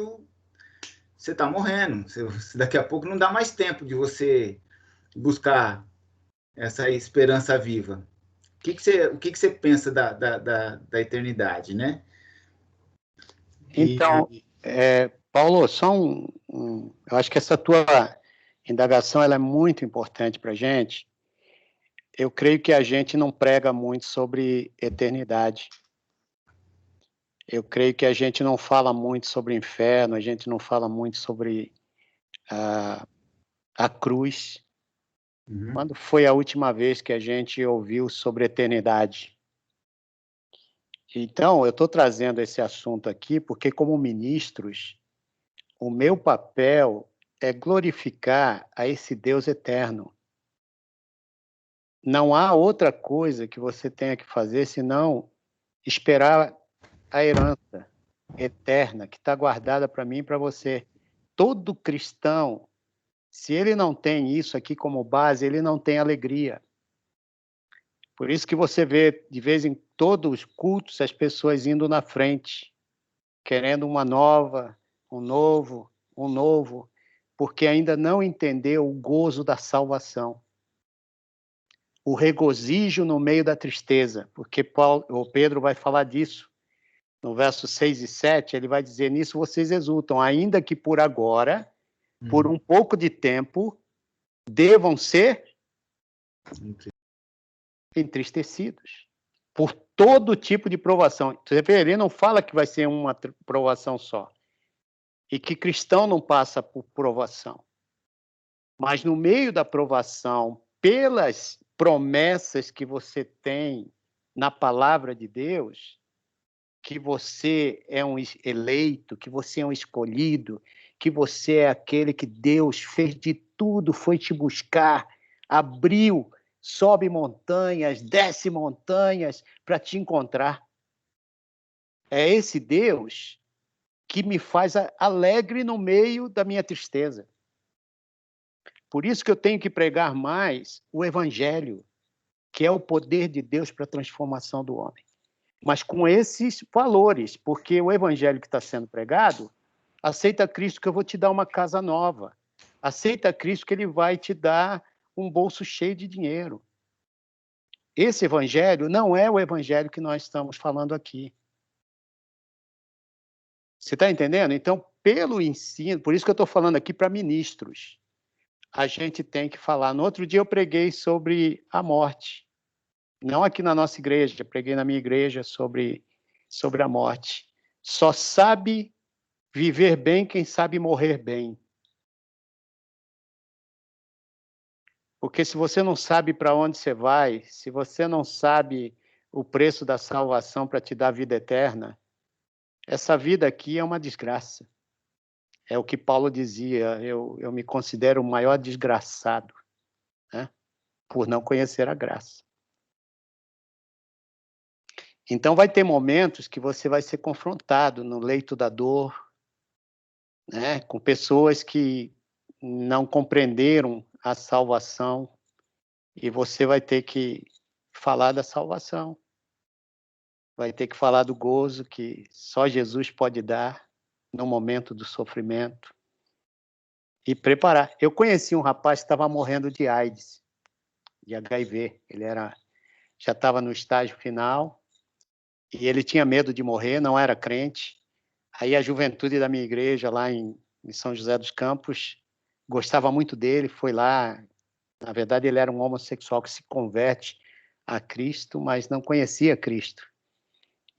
você está morrendo. Daqui a pouco não dá mais tempo de você buscar essa esperança viva. O que você pensa da eternidade, né? Então, Paulo, eu acho que essa tua indagação ela é muito importante para a gente. Eu creio que a gente não prega muito sobre eternidade. Eu creio que a gente não fala muito sobre inferno, a gente não fala muito sobre a cruz. Quando foi a última vez que a gente ouviu sobre eternidade? Então, eu estou trazendo esse assunto aqui porque, como ministros, o meu papel é glorificar a esse Deus eterno. Não há outra coisa que você tenha que fazer senão esperar a herança eterna que está guardada para mim e para você. Todo cristão, se ele não tem isso aqui como base, ele não tem alegria. Por isso que você vê, de vez em todos os cultos, as pessoas indo na frente, querendo um novo, porque ainda não entendeu o gozo da salvação. O regozijo no meio da tristeza, porque Pedro vai falar disso. No verso 6 e 7, ele vai dizer, nisso vocês exultam, ainda que por agora, por um pouco de tempo, devam ser entristecidos por todo tipo de provação. Você vê, ele não fala que vai ser uma provação só. E que cristão não passa por provação. Mas no meio da provação, pelas promessas que você tem na palavra de Deus, que você é um eleito, que você é um escolhido, que você é aquele que Deus fez de tudo, foi te buscar, abriu, sobe montanhas, desce montanhas para te encontrar. É esse Deus que me faz alegre no meio da minha tristeza. Por isso que eu tenho que pregar mais o Evangelho, que é o poder de Deus para a transformação do homem. Mas com esses valores, porque o Evangelho que está sendo pregado, aceita Cristo que eu vou te dar uma casa nova. Aceita Cristo que ele vai te dar um bolso cheio de dinheiro. Esse Evangelho não é o Evangelho que nós estamos falando aqui. Você está entendendo? Então, pelo ensino, por isso que eu estou falando aqui para ministros, a gente tem que falar. No outro dia eu preguei sobre a morte. Não aqui na nossa igreja, preguei na minha igreja sobre a morte. Só sabe viver bem quem sabe morrer bem. Porque se você não sabe para onde você vai, se você não sabe o preço da salvação para te dar vida eterna, essa vida aqui é uma desgraça. É o que Paulo dizia, eu me considero o maior desgraçado, né? Por não conhecer a graça. Então vai ter momentos que você vai ser confrontado no leito da dor, né? Com pessoas que não compreenderam a salvação, e você vai ter que falar da salvação. Vai ter que falar do gozo que só Jesus pode dar no momento do sofrimento. E preparar. Eu conheci um rapaz que estava morrendo de AIDS, de HIV. Ele já estava no estágio final e ele tinha medo de morrer, não era crente. Aí a juventude da minha igreja, lá em São José dos Campos, gostava muito dele, foi lá. Na verdade, ele era um homossexual que se converte a Cristo, mas não conhecia Cristo.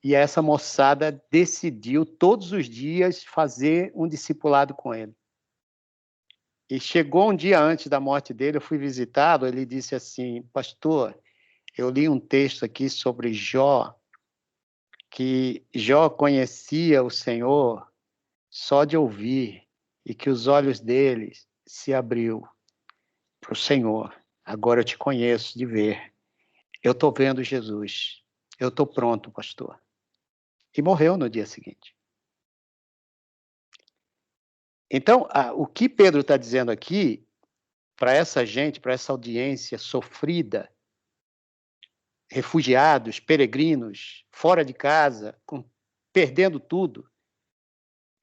E essa moçada decidiu todos os dias fazer um discipulado com ele. E chegou um dia antes da morte dele, eu fui visitá-lo, ele disse assim: pastor, eu li um texto aqui sobre Jó, que Jó conhecia o Senhor só de ouvir, e que os olhos dele se abriu para o Senhor. Agora eu te conheço de ver. Eu estou vendo Jesus. Eu estou pronto, pastor. E morreu no dia seguinte. Então, o que Pedro está dizendo aqui, para essa gente, para essa audiência sofrida, refugiados, peregrinos, fora de casa, perdendo tudo,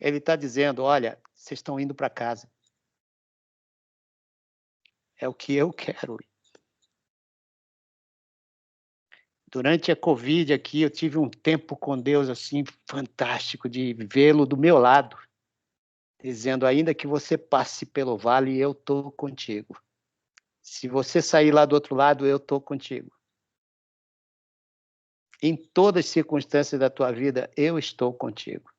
ele está dizendo: olha, vocês estão indo para casa. É o que eu quero. Durante a Covid aqui, eu tive um tempo com Deus assim fantástico de vê-lo do meu lado, dizendo: ainda que você passe pelo vale, eu estou contigo. Se você sair lá do outro lado, eu estou contigo. Em todas as circunstâncias da tua vida, eu estou contigo.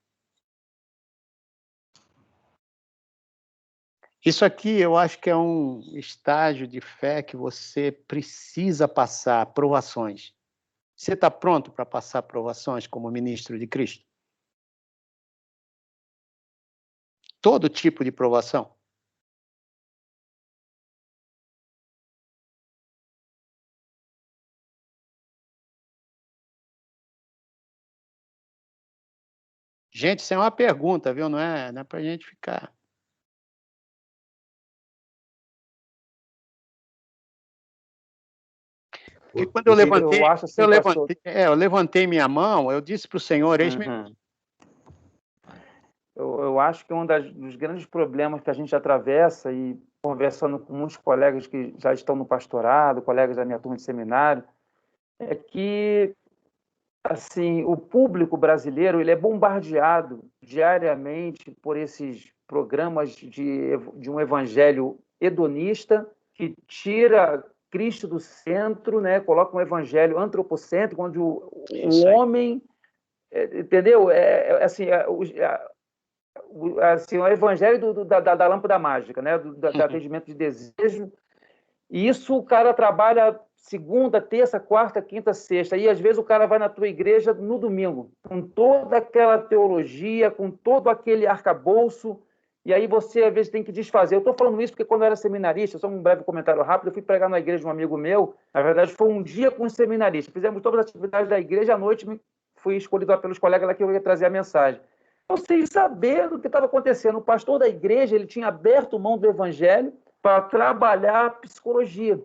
Isso aqui eu acho que é um estágio de fé que você precisa passar, provações. Você está pronto para passar provações como ministro de Cristo? Todo tipo de provação. Gente, isso é uma pergunta, viu? Não é para a gente ficar... Porque quando eu levantei, eu levantei minha mão, eu disse para o Senhor, eis-me. Eu acho que um dos grandes problemas que a gente atravessa, e conversando com muitos colegas que já estão no pastorado, colegas da minha turma de seminário, é que assim, o público brasileiro ele é bombardeado diariamente por esses programas de um evangelho hedonista que tira Cristo do centro, né? Coloca um evangelho antropocêntrico, onde o homem, entendeu? Assim, o evangelho da lâmpada mágica, né? Do atendimento de desejo. E isso o cara trabalha segunda, terça, quarta, quinta, sexta. E às vezes o cara vai na tua igreja no domingo, com toda aquela teologia, com todo aquele arcabouço. E aí você, às vezes, tem que desfazer. Eu estou falando isso porque quando eu era seminarista, só um breve comentário rápido, eu fui pregar na igreja de um amigo meu. Na verdade, foi um dia com os seminaristas. Fizemos todas as atividades da igreja. À noite, fui escolhido pelos colegas lá que eu ia trazer a mensagem. Eu sem saber do que estava acontecendo. O pastor da igreja ele tinha aberto mão do evangelho para trabalhar a psicologia.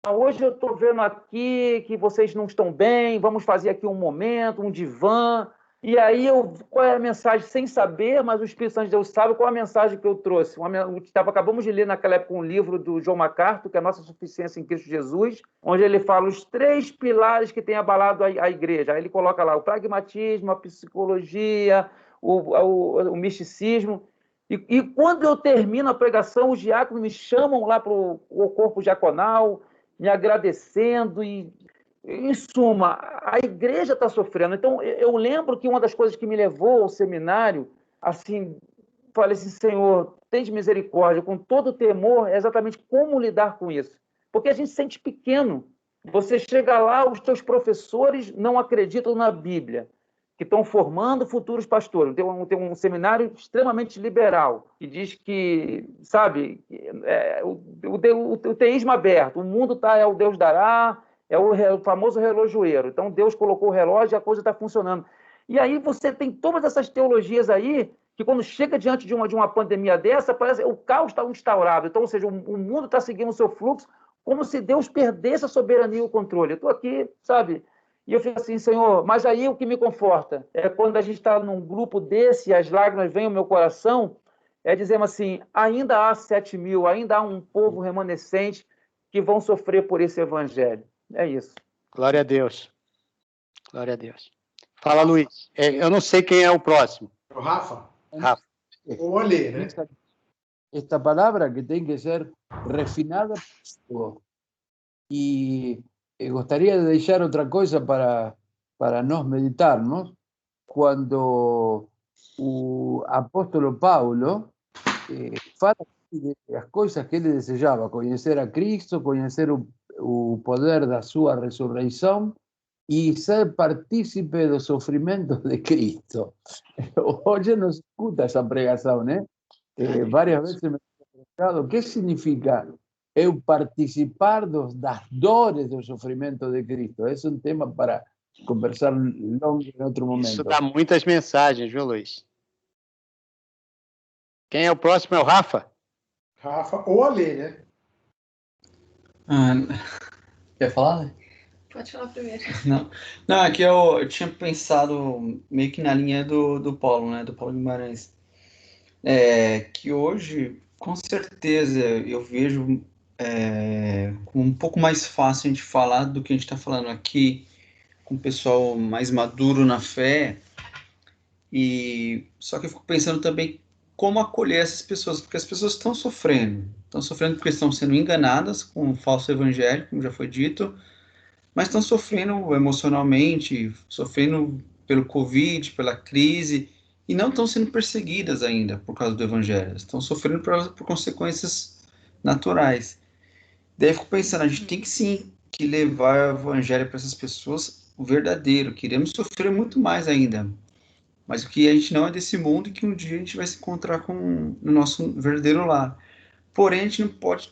Hoje eu estou vendo aqui que vocês não estão bem, vamos fazer aqui um momento, um divã. E aí, qual é a mensagem? Sem saber, mas o Espírito Santo de Deus sabe qual é a mensagem que eu trouxe. Acabamos de ler naquela época um livro do John MacArthur, que é a Nossa Suficiência em Cristo Jesus, onde ele fala os 3 pilares que têm abalado a igreja. Aí ele coloca lá o pragmatismo, a psicologia, o misticismo. E quando eu termino a pregação, os diáconos me chamam lá para o corpo diaconal, me agradecendo, e, em suma, a igreja está sofrendo. Então, eu lembro que uma das coisas que me levou ao seminário, assim, falei assim, Senhor, tem de misericórdia, com todo temor, é exatamente como lidar com isso. Porque a gente se sente pequeno. Você chega lá, os teus professores não acreditam na Bíblia, que estão formando futuros pastores. Tem um seminário extremamente liberal, que diz que, sabe, o teísmo aberto, o mundo é o Deus dará, é o famoso relojoeiro. Então, Deus colocou o relógio e a coisa está funcionando. E aí você tem todas essas teologias aí, que quando chega diante de uma pandemia dessa, parece o caos está instaurado. Então, ou seja, o mundo está seguindo o seu fluxo, como se Deus perdesse a soberania e o controle. Eu estou aqui, sabe... E eu fico assim, Senhor, mas aí o que me conforta é quando a gente está num grupo desse e as lágrimas vêm ao meu coração, é dizer assim, ainda há 7.000, ainda há um povo remanescente que vão sofrer por esse evangelho. É isso. Glória a Deus. Glória a Deus. Fala, Luiz. Eu não sei quem é o próximo. O Rafa. Rafa. O Olê, né? Esta palavra que tem que ser refinada y gostaria de deixar outra coisa para nós meditarmos. Quando o apóstolo Paulo fala das coisas que ele desejava, conhecer a Cristo, conhecer o poder da sua ressurreição e ser partícipe do sofrimento de Cristo. Hoje não se escuta essa pregação, né? Várias vezes me he preguntado o que significa eu participar das dores do sofrimento de Cristo. Esse é um tema para conversar longo em outro momento. Isso dá muitas mensagens, viu, Luiz? Quem é o próximo? É o Rafa? Rafa ou Alê, né? Quer falar? Pode falar primeiro. Não, é que eu tinha pensado meio que na linha do Paulo, né? Do Paulo Guimarães. Que hoje, com certeza, eu vejo um pouco mais fácil a gente falar do que a gente está falando aqui, com o pessoal mais maduro na fé, só que eu fico pensando também como acolher essas pessoas, porque as pessoas estão sofrendo porque estão sendo enganadas com o falso evangelho, como já foi dito, mas estão sofrendo emocionalmente, sofrendo pelo Covid, pela crise, e não estão sendo perseguidas ainda por causa do evangelho, estão sofrendo por consequências naturais. Daí eu fico pensando, a gente tem que sim que levar o evangelho para essas pessoas, o verdadeiro. Queremos sofrer muito mais ainda, mas o que a gente não é desse mundo e que um dia a gente vai se encontrar no nosso verdadeiro lar. Porém, a gente não pode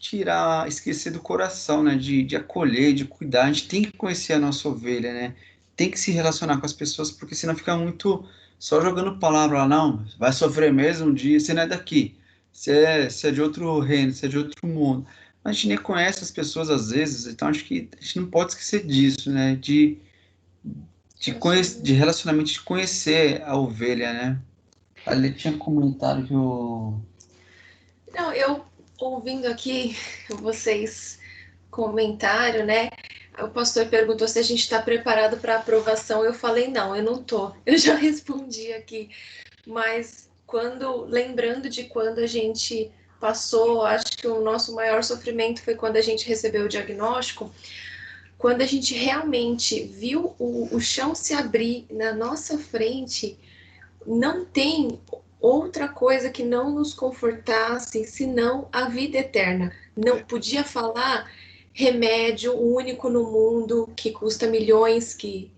esquecer do coração, né, de acolher, de cuidar. A gente tem que conhecer a nossa ovelha, né? Tem que se relacionar com as pessoas, porque senão fica muito só jogando palavra lá, não, vai sofrer mesmo um dia, você não é daqui, você é de outro reino, você é de outro mundo. A gente nem conhece as pessoas às vezes, então acho que a gente não pode esquecer disso, né? De relacionamento, de conhecer a ovelha, né? Ali tinha comentado que o... Não, eu ouvindo aqui vocês comentaram, né? O pastor perguntou se a gente está preparado para aprovação. Eu falei, não, eu não tô. Eu já respondi aqui. Mas lembrando de quando a gente passou, acho que o nosso maior sofrimento foi quando a gente recebeu o diagnóstico, quando a gente realmente viu o chão se abrir na nossa frente, não tem outra coisa que não nos confortasse, senão a vida eterna. Não podia falar remédio único no mundo, que custa milhões, que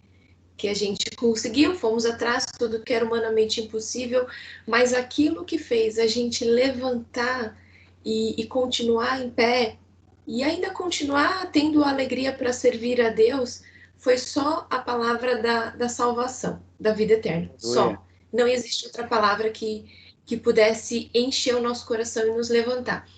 a gente conseguiu, fomos atrás, tudo que era humanamente impossível, mas aquilo que fez a gente levantar e continuar em pé, e ainda continuar tendo alegria para servir a Deus, foi só a palavra da salvação, da vida eterna, só. Não existe outra palavra que pudesse encher o nosso coração e nos levantar.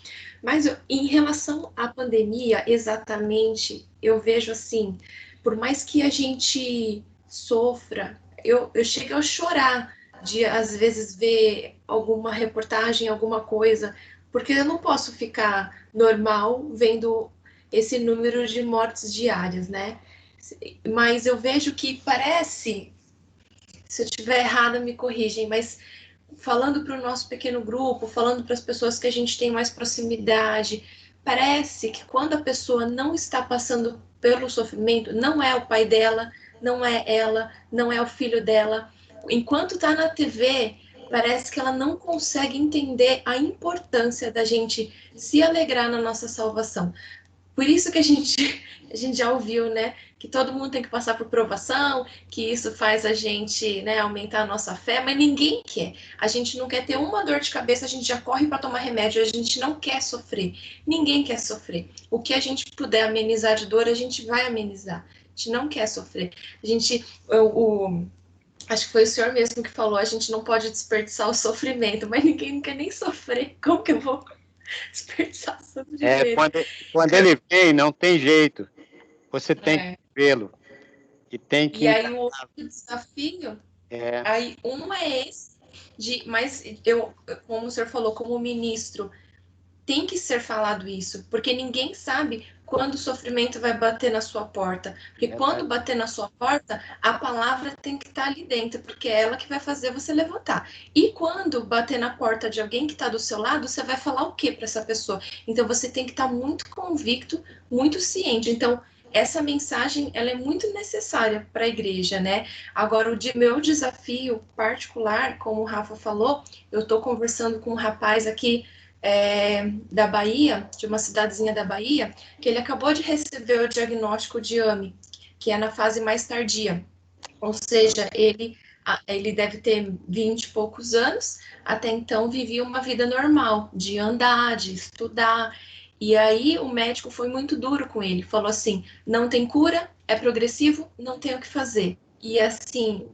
Mas em relação à pandemia, exatamente, eu vejo assim, por mais que a gente sofra, eu chego a chorar de, às vezes, ver alguma reportagem, alguma coisa, porque eu não posso ficar normal vendo esse número de mortes diárias, né? Mas eu vejo que parece Se eu estiver errada, me corrigem, mas falando para o nosso pequeno grupo, falando para as pessoas que a gente tem mais proximidade, parece que quando a pessoa não está passando pelo sofrimento, não é o pai dela, não é ela, não é o filho dela. Enquanto está na TV, parece que ela não consegue entender a importância da gente se alegrar na nossa salvação. Por isso que a gente já ouviu, né, que todo mundo tem que passar por provação, que isso faz a gente, né, aumentar a nossa fé, mas ninguém quer. A gente não quer ter uma dor de cabeça, a gente já corre para tomar remédio, a gente não quer sofrer. Ninguém quer sofrer. O que a gente puder amenizar de dor, a gente vai amenizar. A gente não quer sofrer. A gente, acho que foi o senhor mesmo que falou, a gente não pode desperdiçar o sofrimento, mas ninguém não quer nem sofrer. Como que eu vou desperdiçar o sofrimento? Quando ele vem, não tem jeito. Você tem que vê-lo. E tem que... E aí o outro desafio, aí um é esse, mas eu, como o senhor falou, como ministro, tem que ser falado isso, porque ninguém sabe quando o sofrimento vai bater na sua porta. Porque quando bater na sua porta, a palavra tem que estar ali dentro, porque é ela que vai fazer você levantar. E quando bater na porta de alguém que está do seu lado, você vai falar o que para essa pessoa? Então você tem que estar muito convicto, muito ciente. Então, essa mensagem, ela é muito necessária para a igreja, né? Agora, meu desafio particular, como o Rafa falou, eu estou conversando com um rapaz aqui da Bahia, de uma cidadezinha da Bahia, que ele acabou de receber o diagnóstico de AME, que é na fase mais tardia. Ou seja, ele deve ter 20 e poucos anos, até então vivia uma vida normal, de andar, de estudar. E aí o médico foi muito duro com ele, falou assim, não tem cura, é progressivo, não tem o que fazer. E assim,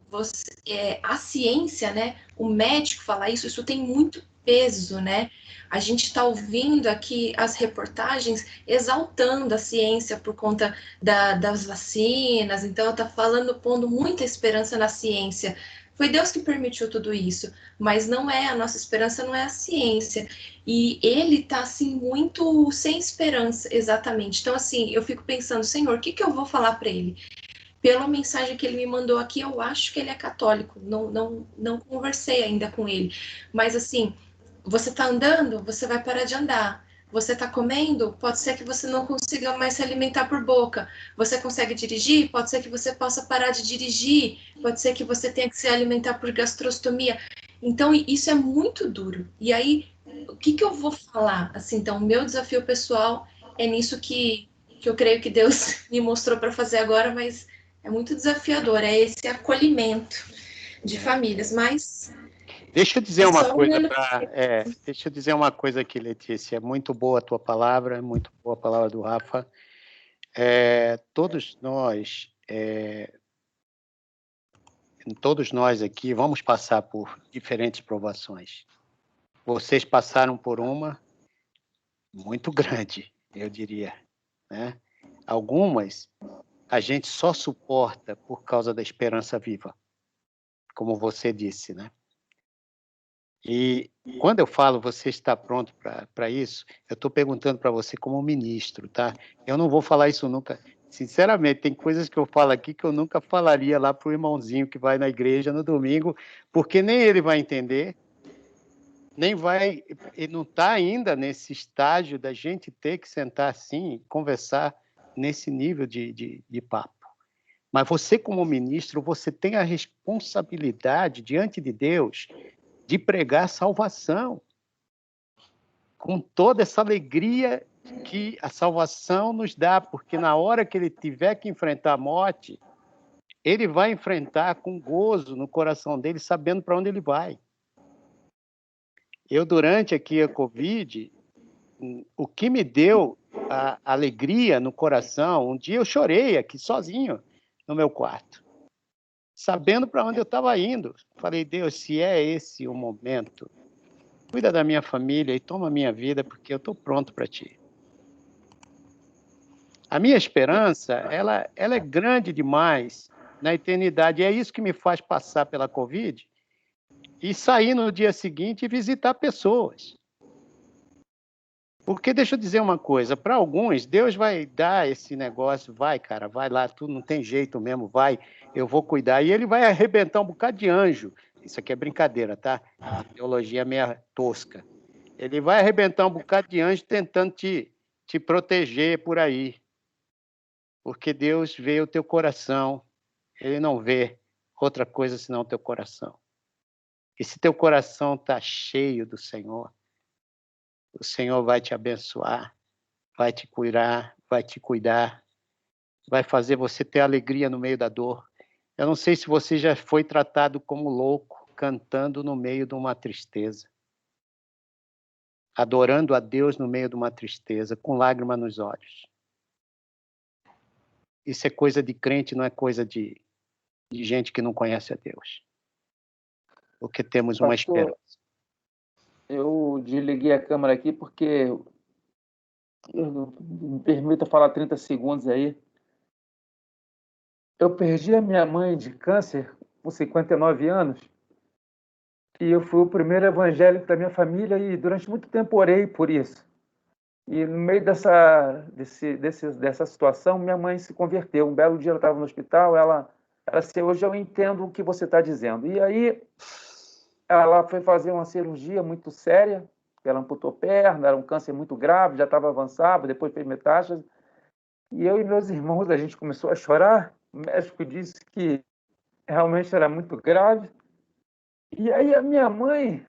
a ciência, né, o médico falar isso tem muito peso, né? A gente está ouvindo aqui as reportagens exaltando a ciência por conta das vacinas, então está falando, pondo muita esperança na ciência. Foi Deus que permitiu tudo isso, mas não é, a nossa esperança não é a ciência. E ele está, assim, muito sem esperança, exatamente. Então, assim, eu fico pensando, Senhor, o que eu vou falar para ele? Pela mensagem que ele me mandou aqui, eu acho que ele é católico, não conversei ainda com ele, mas assim, você está andando, você vai parar de andar. Você está comendo, pode ser que você não consiga mais se alimentar por boca. Você consegue dirigir, pode ser que você possa parar de dirigir. Pode ser que você tenha que se alimentar por gastrostomia. Então, isso é muito duro. E aí, o que eu vou falar? Assim, então, o meu desafio pessoal é nisso que eu creio que Deus me mostrou para fazer agora, mas é muito desafiador. É esse acolhimento de famílias, mas... Deixa eu dizer deixa eu dizer uma coisa aqui, Letícia. É muito boa a tua palavra, é muito boa a palavra do Rafa. Todos nós aqui vamos passar por diferentes provações. Vocês passaram por uma muito grande, eu diria, né? Algumas a gente só suporta por causa da esperança viva, como você disse, né? E quando eu falo você está pronto para isso, eu estou perguntando para você como ministro, tá? Eu não vou falar isso nunca. Sinceramente, tem coisas que eu falo aqui que eu nunca falaria lá para o irmãozinho que vai na igreja no domingo, porque nem ele vai entender, ele não está ainda nesse estágio da gente ter que sentar assim e conversar nesse nível de papo. Mas você, como ministro, você tem a responsabilidade diante de Deus de pregar salvação, com toda essa alegria que a salvação nos dá, porque na hora que ele tiver que enfrentar a morte, ele vai enfrentar com gozo no coração dele, sabendo para onde ele vai. Eu, durante aqui a Covid, o que me deu a alegria no coração, um dia eu chorei aqui sozinho no meu quarto, sabendo para onde eu estava indo. Falei, Deus, se é esse o momento, cuida da minha família e toma a minha vida, porque eu estou pronto para ti. A minha esperança, ela é grande demais na eternidade, e é isso que me faz passar pela Covid e sair no dia seguinte e visitar pessoas. Porque deixa eu dizer uma coisa, para alguns, Deus vai dar esse negócio, vai, cara, vai lá, tu não tem jeito mesmo, vai, eu vou cuidar. E ele vai arrebentar um bocado de anjo. Isso aqui é brincadeira, tá? A teologia é meio tosca. Ele vai arrebentar um bocado de anjo tentando te proteger por aí. Porque Deus vê o teu coração, ele não vê outra coisa senão o teu coração. E se teu coração está cheio do Senhor, o Senhor vai te abençoar, vai te curar, vai te cuidar, vai fazer você ter alegria no meio da dor. Eu não sei se você já foi tratado como louco, cantando no meio de uma tristeza, adorando a Deus no meio de uma tristeza, com lágrima nos olhos. Isso é coisa de crente, não é coisa de gente que não conhece a Deus. Porque temos uma esperança. Eu desliguei a câmera aqui porque me permita falar 30 segundos aí. Eu perdi a minha mãe de câncer com 59 anos e eu fui o primeiro evangélico da minha família e durante muito tempo orei por isso. E no meio dessa situação, minha mãe se converteu. Um belo dia ela estava no hospital, ela disse, hoje eu entendo o que você está dizendo. E aí ela foi fazer uma cirurgia muito séria, ela amputou perna, era um câncer muito grave, já estava avançado, depois fez metástase. E eu e meus irmãos, a gente começou a chorar. O médico disse que realmente era muito grave. E aí a minha mãe,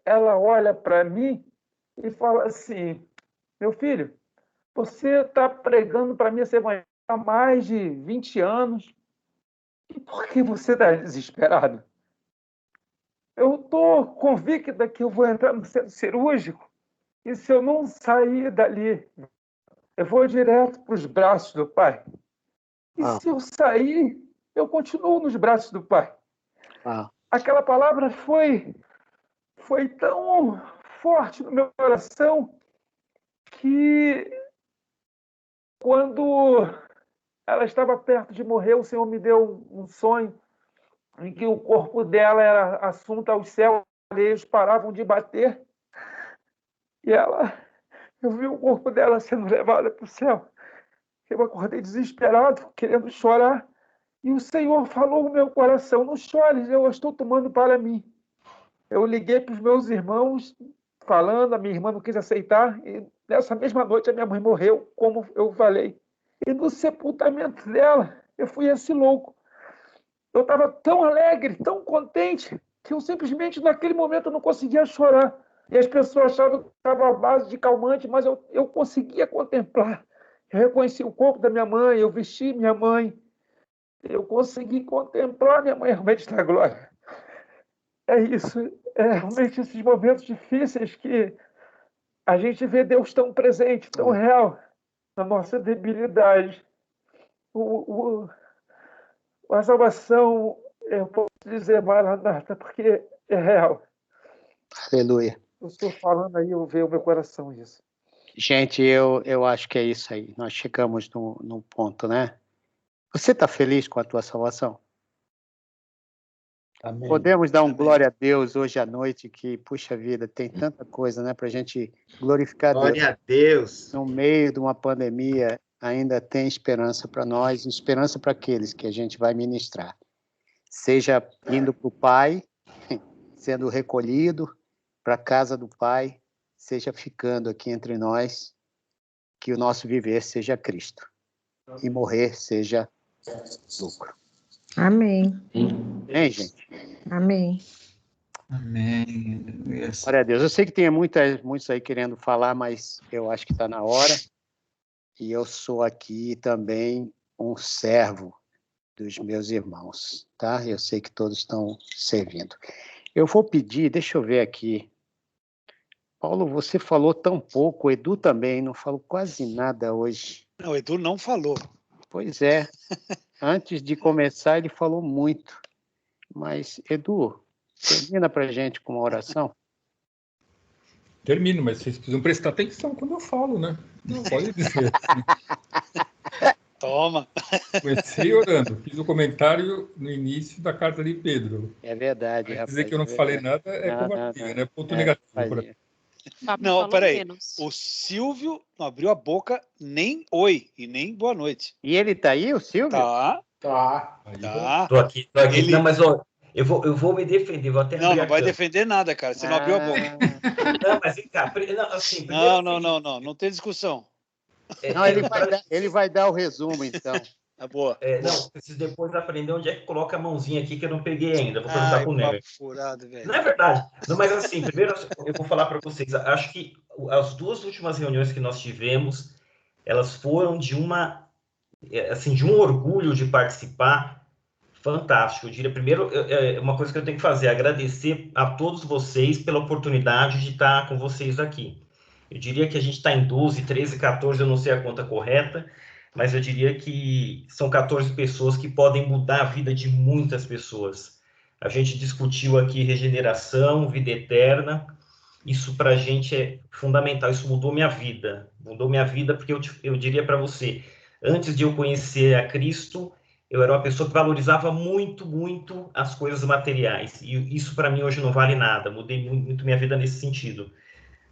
ela olha para mim e fala assim, meu filho, você está pregando para mim esse evangelho há mais de 20 anos. E por que você está desesperado? Eu estou convicta que eu vou entrar no centro cirúrgico e se eu não sair dali, eu vou direto para os braços do Pai. E se eu sair, eu continuo nos braços do Pai. Aquela palavra foi tão forte no meu coração que quando ela estava perto de morrer, o Senhor me deu um sonho em que o corpo dela era assunto aos céus, eles paravam de bater. E eu vi o corpo dela sendo levado para o céu. Eu acordei desesperado, querendo chorar. E o Senhor falou no meu coração, não chores, eu estou tomando para mim. Eu liguei para os meus irmãos, falando, a minha irmã não quis aceitar. E nessa mesma noite a minha mãe morreu, como eu falei. E no sepultamento dela, eu fui esse louco. Eu estava tão alegre, tão contente, que eu simplesmente, naquele momento, não conseguia chorar. E as pessoas achavam que estava à base de calmante, mas eu conseguia contemplar. Eu reconheci o corpo da minha mãe, eu vesti minha mãe. Eu consegui contemplar minha mãe realmente na glória. É isso. É realmente esses momentos difíceis que a gente vê Deus tão presente, tão real, na nossa debilidade. A salvação, eu posso dizer, Maranata, porque é real. Aleluia. Eu estou falando aí, eu vejo o meu coração isso. Gente, eu acho que é isso aí. Nós chegamos no ponto, né? Você está feliz com a tua salvação? Amém. Podemos dar glória a Deus hoje à noite, que, puxa vida, tem tanta coisa, né, para a gente glorificar Deus. Glória a Deus. No meio de uma pandemia, ainda tem esperança para nós, esperança para aqueles que a gente vai ministrar. Seja indo para o Pai, sendo recolhido para a casa do Pai, seja ficando aqui entre nós, que o nosso viver seja Cristo e morrer seja lucro. Amém. Amém, gente? Amém. Amém. Glória a Deus. Eu sei que tem muitos aí querendo falar, mas eu acho que está na hora. E eu sou aqui também um servo dos meus irmãos, tá? Eu sei que todos estão servindo. Eu vou pedir, deixa eu ver aqui. Paulo, você falou tão pouco, o Edu também, não falou quase nada hoje. Não, o Edu não falou. Pois é. Antes de começar, ele falou muito. Mas, Edu, termina para a gente com uma oração. Termino, mas vocês precisam prestar atenção quando eu falo, né? Não pode dizer assim. Toma. Comecei orando, fiz o comentário no início da carta de Pedro. É verdade, Mas rapaz. dizer que eu não falei nada é covardia, né? Ponto negativo. Fábio Não, falou peraí. menos. O Silvio não abriu a boca nem oi e nem boa noite. E ele tá aí, o Silvio? Tá. Tá. Tô aqui. Ele- Não, mas ó, eu vou me defender, vou até Não, abrir não a vai câmera. defender nada, cara. Você não abriu a boca. Não, mas vem cá. Não, assim, primeiro Não tem discussão. Não, ele vai dar o resumo, então. Tá boa. Não, preciso depois aprender onde é que coloca a mãozinha aqui, que eu não peguei ainda. Vou perguntar pro Nery. Furado, velho. Não é verdade. Não, mas assim, primeiro eu vou falar para vocês. Acho que as duas últimas reuniões que nós tivemos, elas foram de de um orgulho de participar fantástico. Eu diria, primeiro, uma coisa que eu tenho que fazer, agradecer a todos vocês pela oportunidade de estar com vocês aqui. Eu diria que a gente está em 12, 13, 14, eu não sei a conta correta, mas eu diria que são 14 pessoas que podem mudar a vida de muitas pessoas. A gente discutiu aqui regeneração, vida eterna. Isso para a gente é fundamental. Isso mudou minha vida. Mudou minha vida porque eu diria para você, antes de eu conhecer a Cristo, eu era uma pessoa que valorizava muito, muito as coisas materiais. E isso para mim hoje não vale nada. Mudei muito minha vida nesse sentido.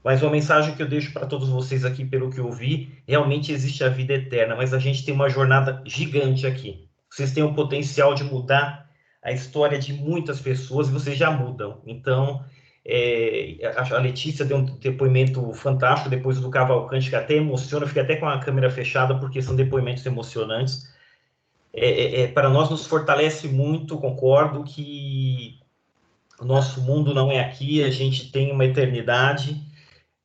Mas uma mensagem que eu deixo para todos vocês aqui, pelo que eu vi, realmente existe a vida eterna, mas a gente tem uma jornada gigante aqui. Vocês têm o potencial de mudar a história de muitas pessoas e vocês já mudam. Então, a Letícia deu um depoimento fantástico depois do Cavalcante, que até emociona, eu fiquei até com a câmera fechada, porque são depoimentos emocionantes. Para nós nos fortalece muito, concordo que o nosso mundo não é aqui, a gente tem uma eternidade,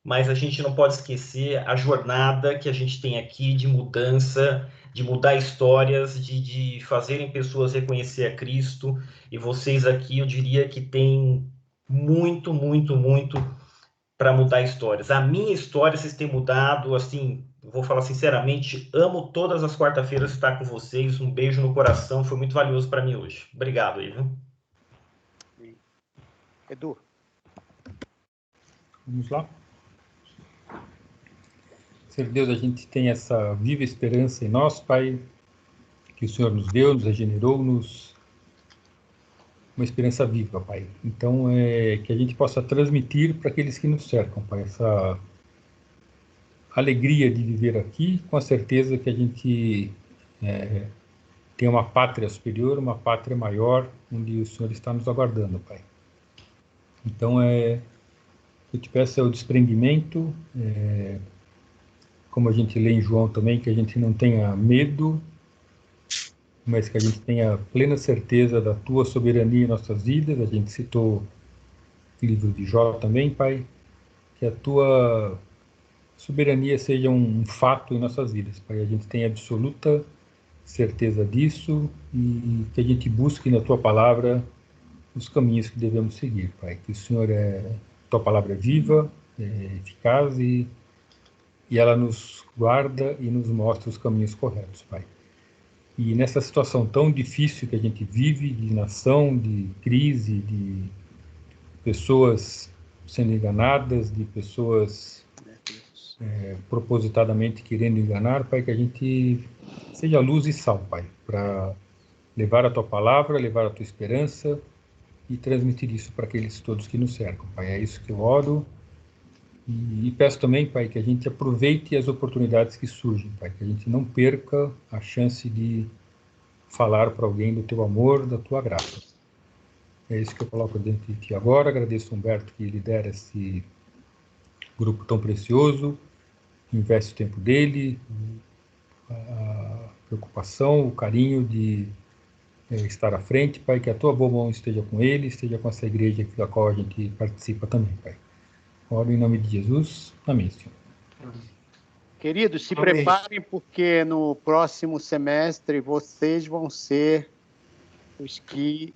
mas a gente não pode esquecer a jornada que a gente tem aqui de mudança, de mudar histórias, de fazerem pessoas reconhecer a Cristo, e vocês aqui, eu diria que tem muito, muito, muito para mudar histórias. A minha história, vocês têm mudado, assim, vou falar sinceramente, amo todas as quarta-feiras estar com vocês, um beijo no coração, foi muito valioso para mim hoje. Obrigado aí, viu? Edu. Vamos lá. Senhor Deus, a gente tem essa viva esperança em nós, Pai, que o Senhor nos deu, nos regenerou, uma esperança viva, Pai. Então, que a gente possa transmitir para aqueles que nos cercam, Pai, essa alegria de viver aqui, com a certeza que a gente tem uma pátria superior, uma pátria maior, onde o Senhor está nos aguardando, Pai. Então, eu te peço o desprendimento, como a gente lê em João também, que a gente não tenha medo, mas que a gente tenha plena certeza da tua soberania em nossas vidas. A gente citou o livro de Jó também, Pai, que a tua soberania seja um fato em nossas vidas, Pai. A gente tenha absoluta certeza disso e que a gente busque na tua palavra os caminhos que devemos seguir, Pai. Que o Senhor tua palavra é viva, eficaz e ela nos guarda e nos mostra os caminhos corretos, Pai. E nessa situação tão difícil que a gente vive, de nação, de crise, de pessoas sendo enganadas, de pessoas propositadamente querendo enganar, Pai, que a gente seja luz e sal, Pai, para levar a tua palavra, levar a tua esperança e transmitir isso para aqueles todos que nos cercam, Pai. É isso que eu oro. E peço também, Pai, que a gente aproveite as oportunidades que surgem, Pai, que a gente não perca a chance de falar para alguém do teu amor, da tua graça. É isso que eu coloco dentro de ti agora. Agradeço ao Humberto que lidera esse grupo tão precioso, investe o tempo dele, a preocupação, o carinho de estar à frente, Pai, que a tua boa mão esteja com ele, esteja com essa igreja da qual a gente participa também, Pai. Oro em nome de Jesus. Amém, Senhor. Queridos, se preparem, porque no próximo semestre vocês vão ser os que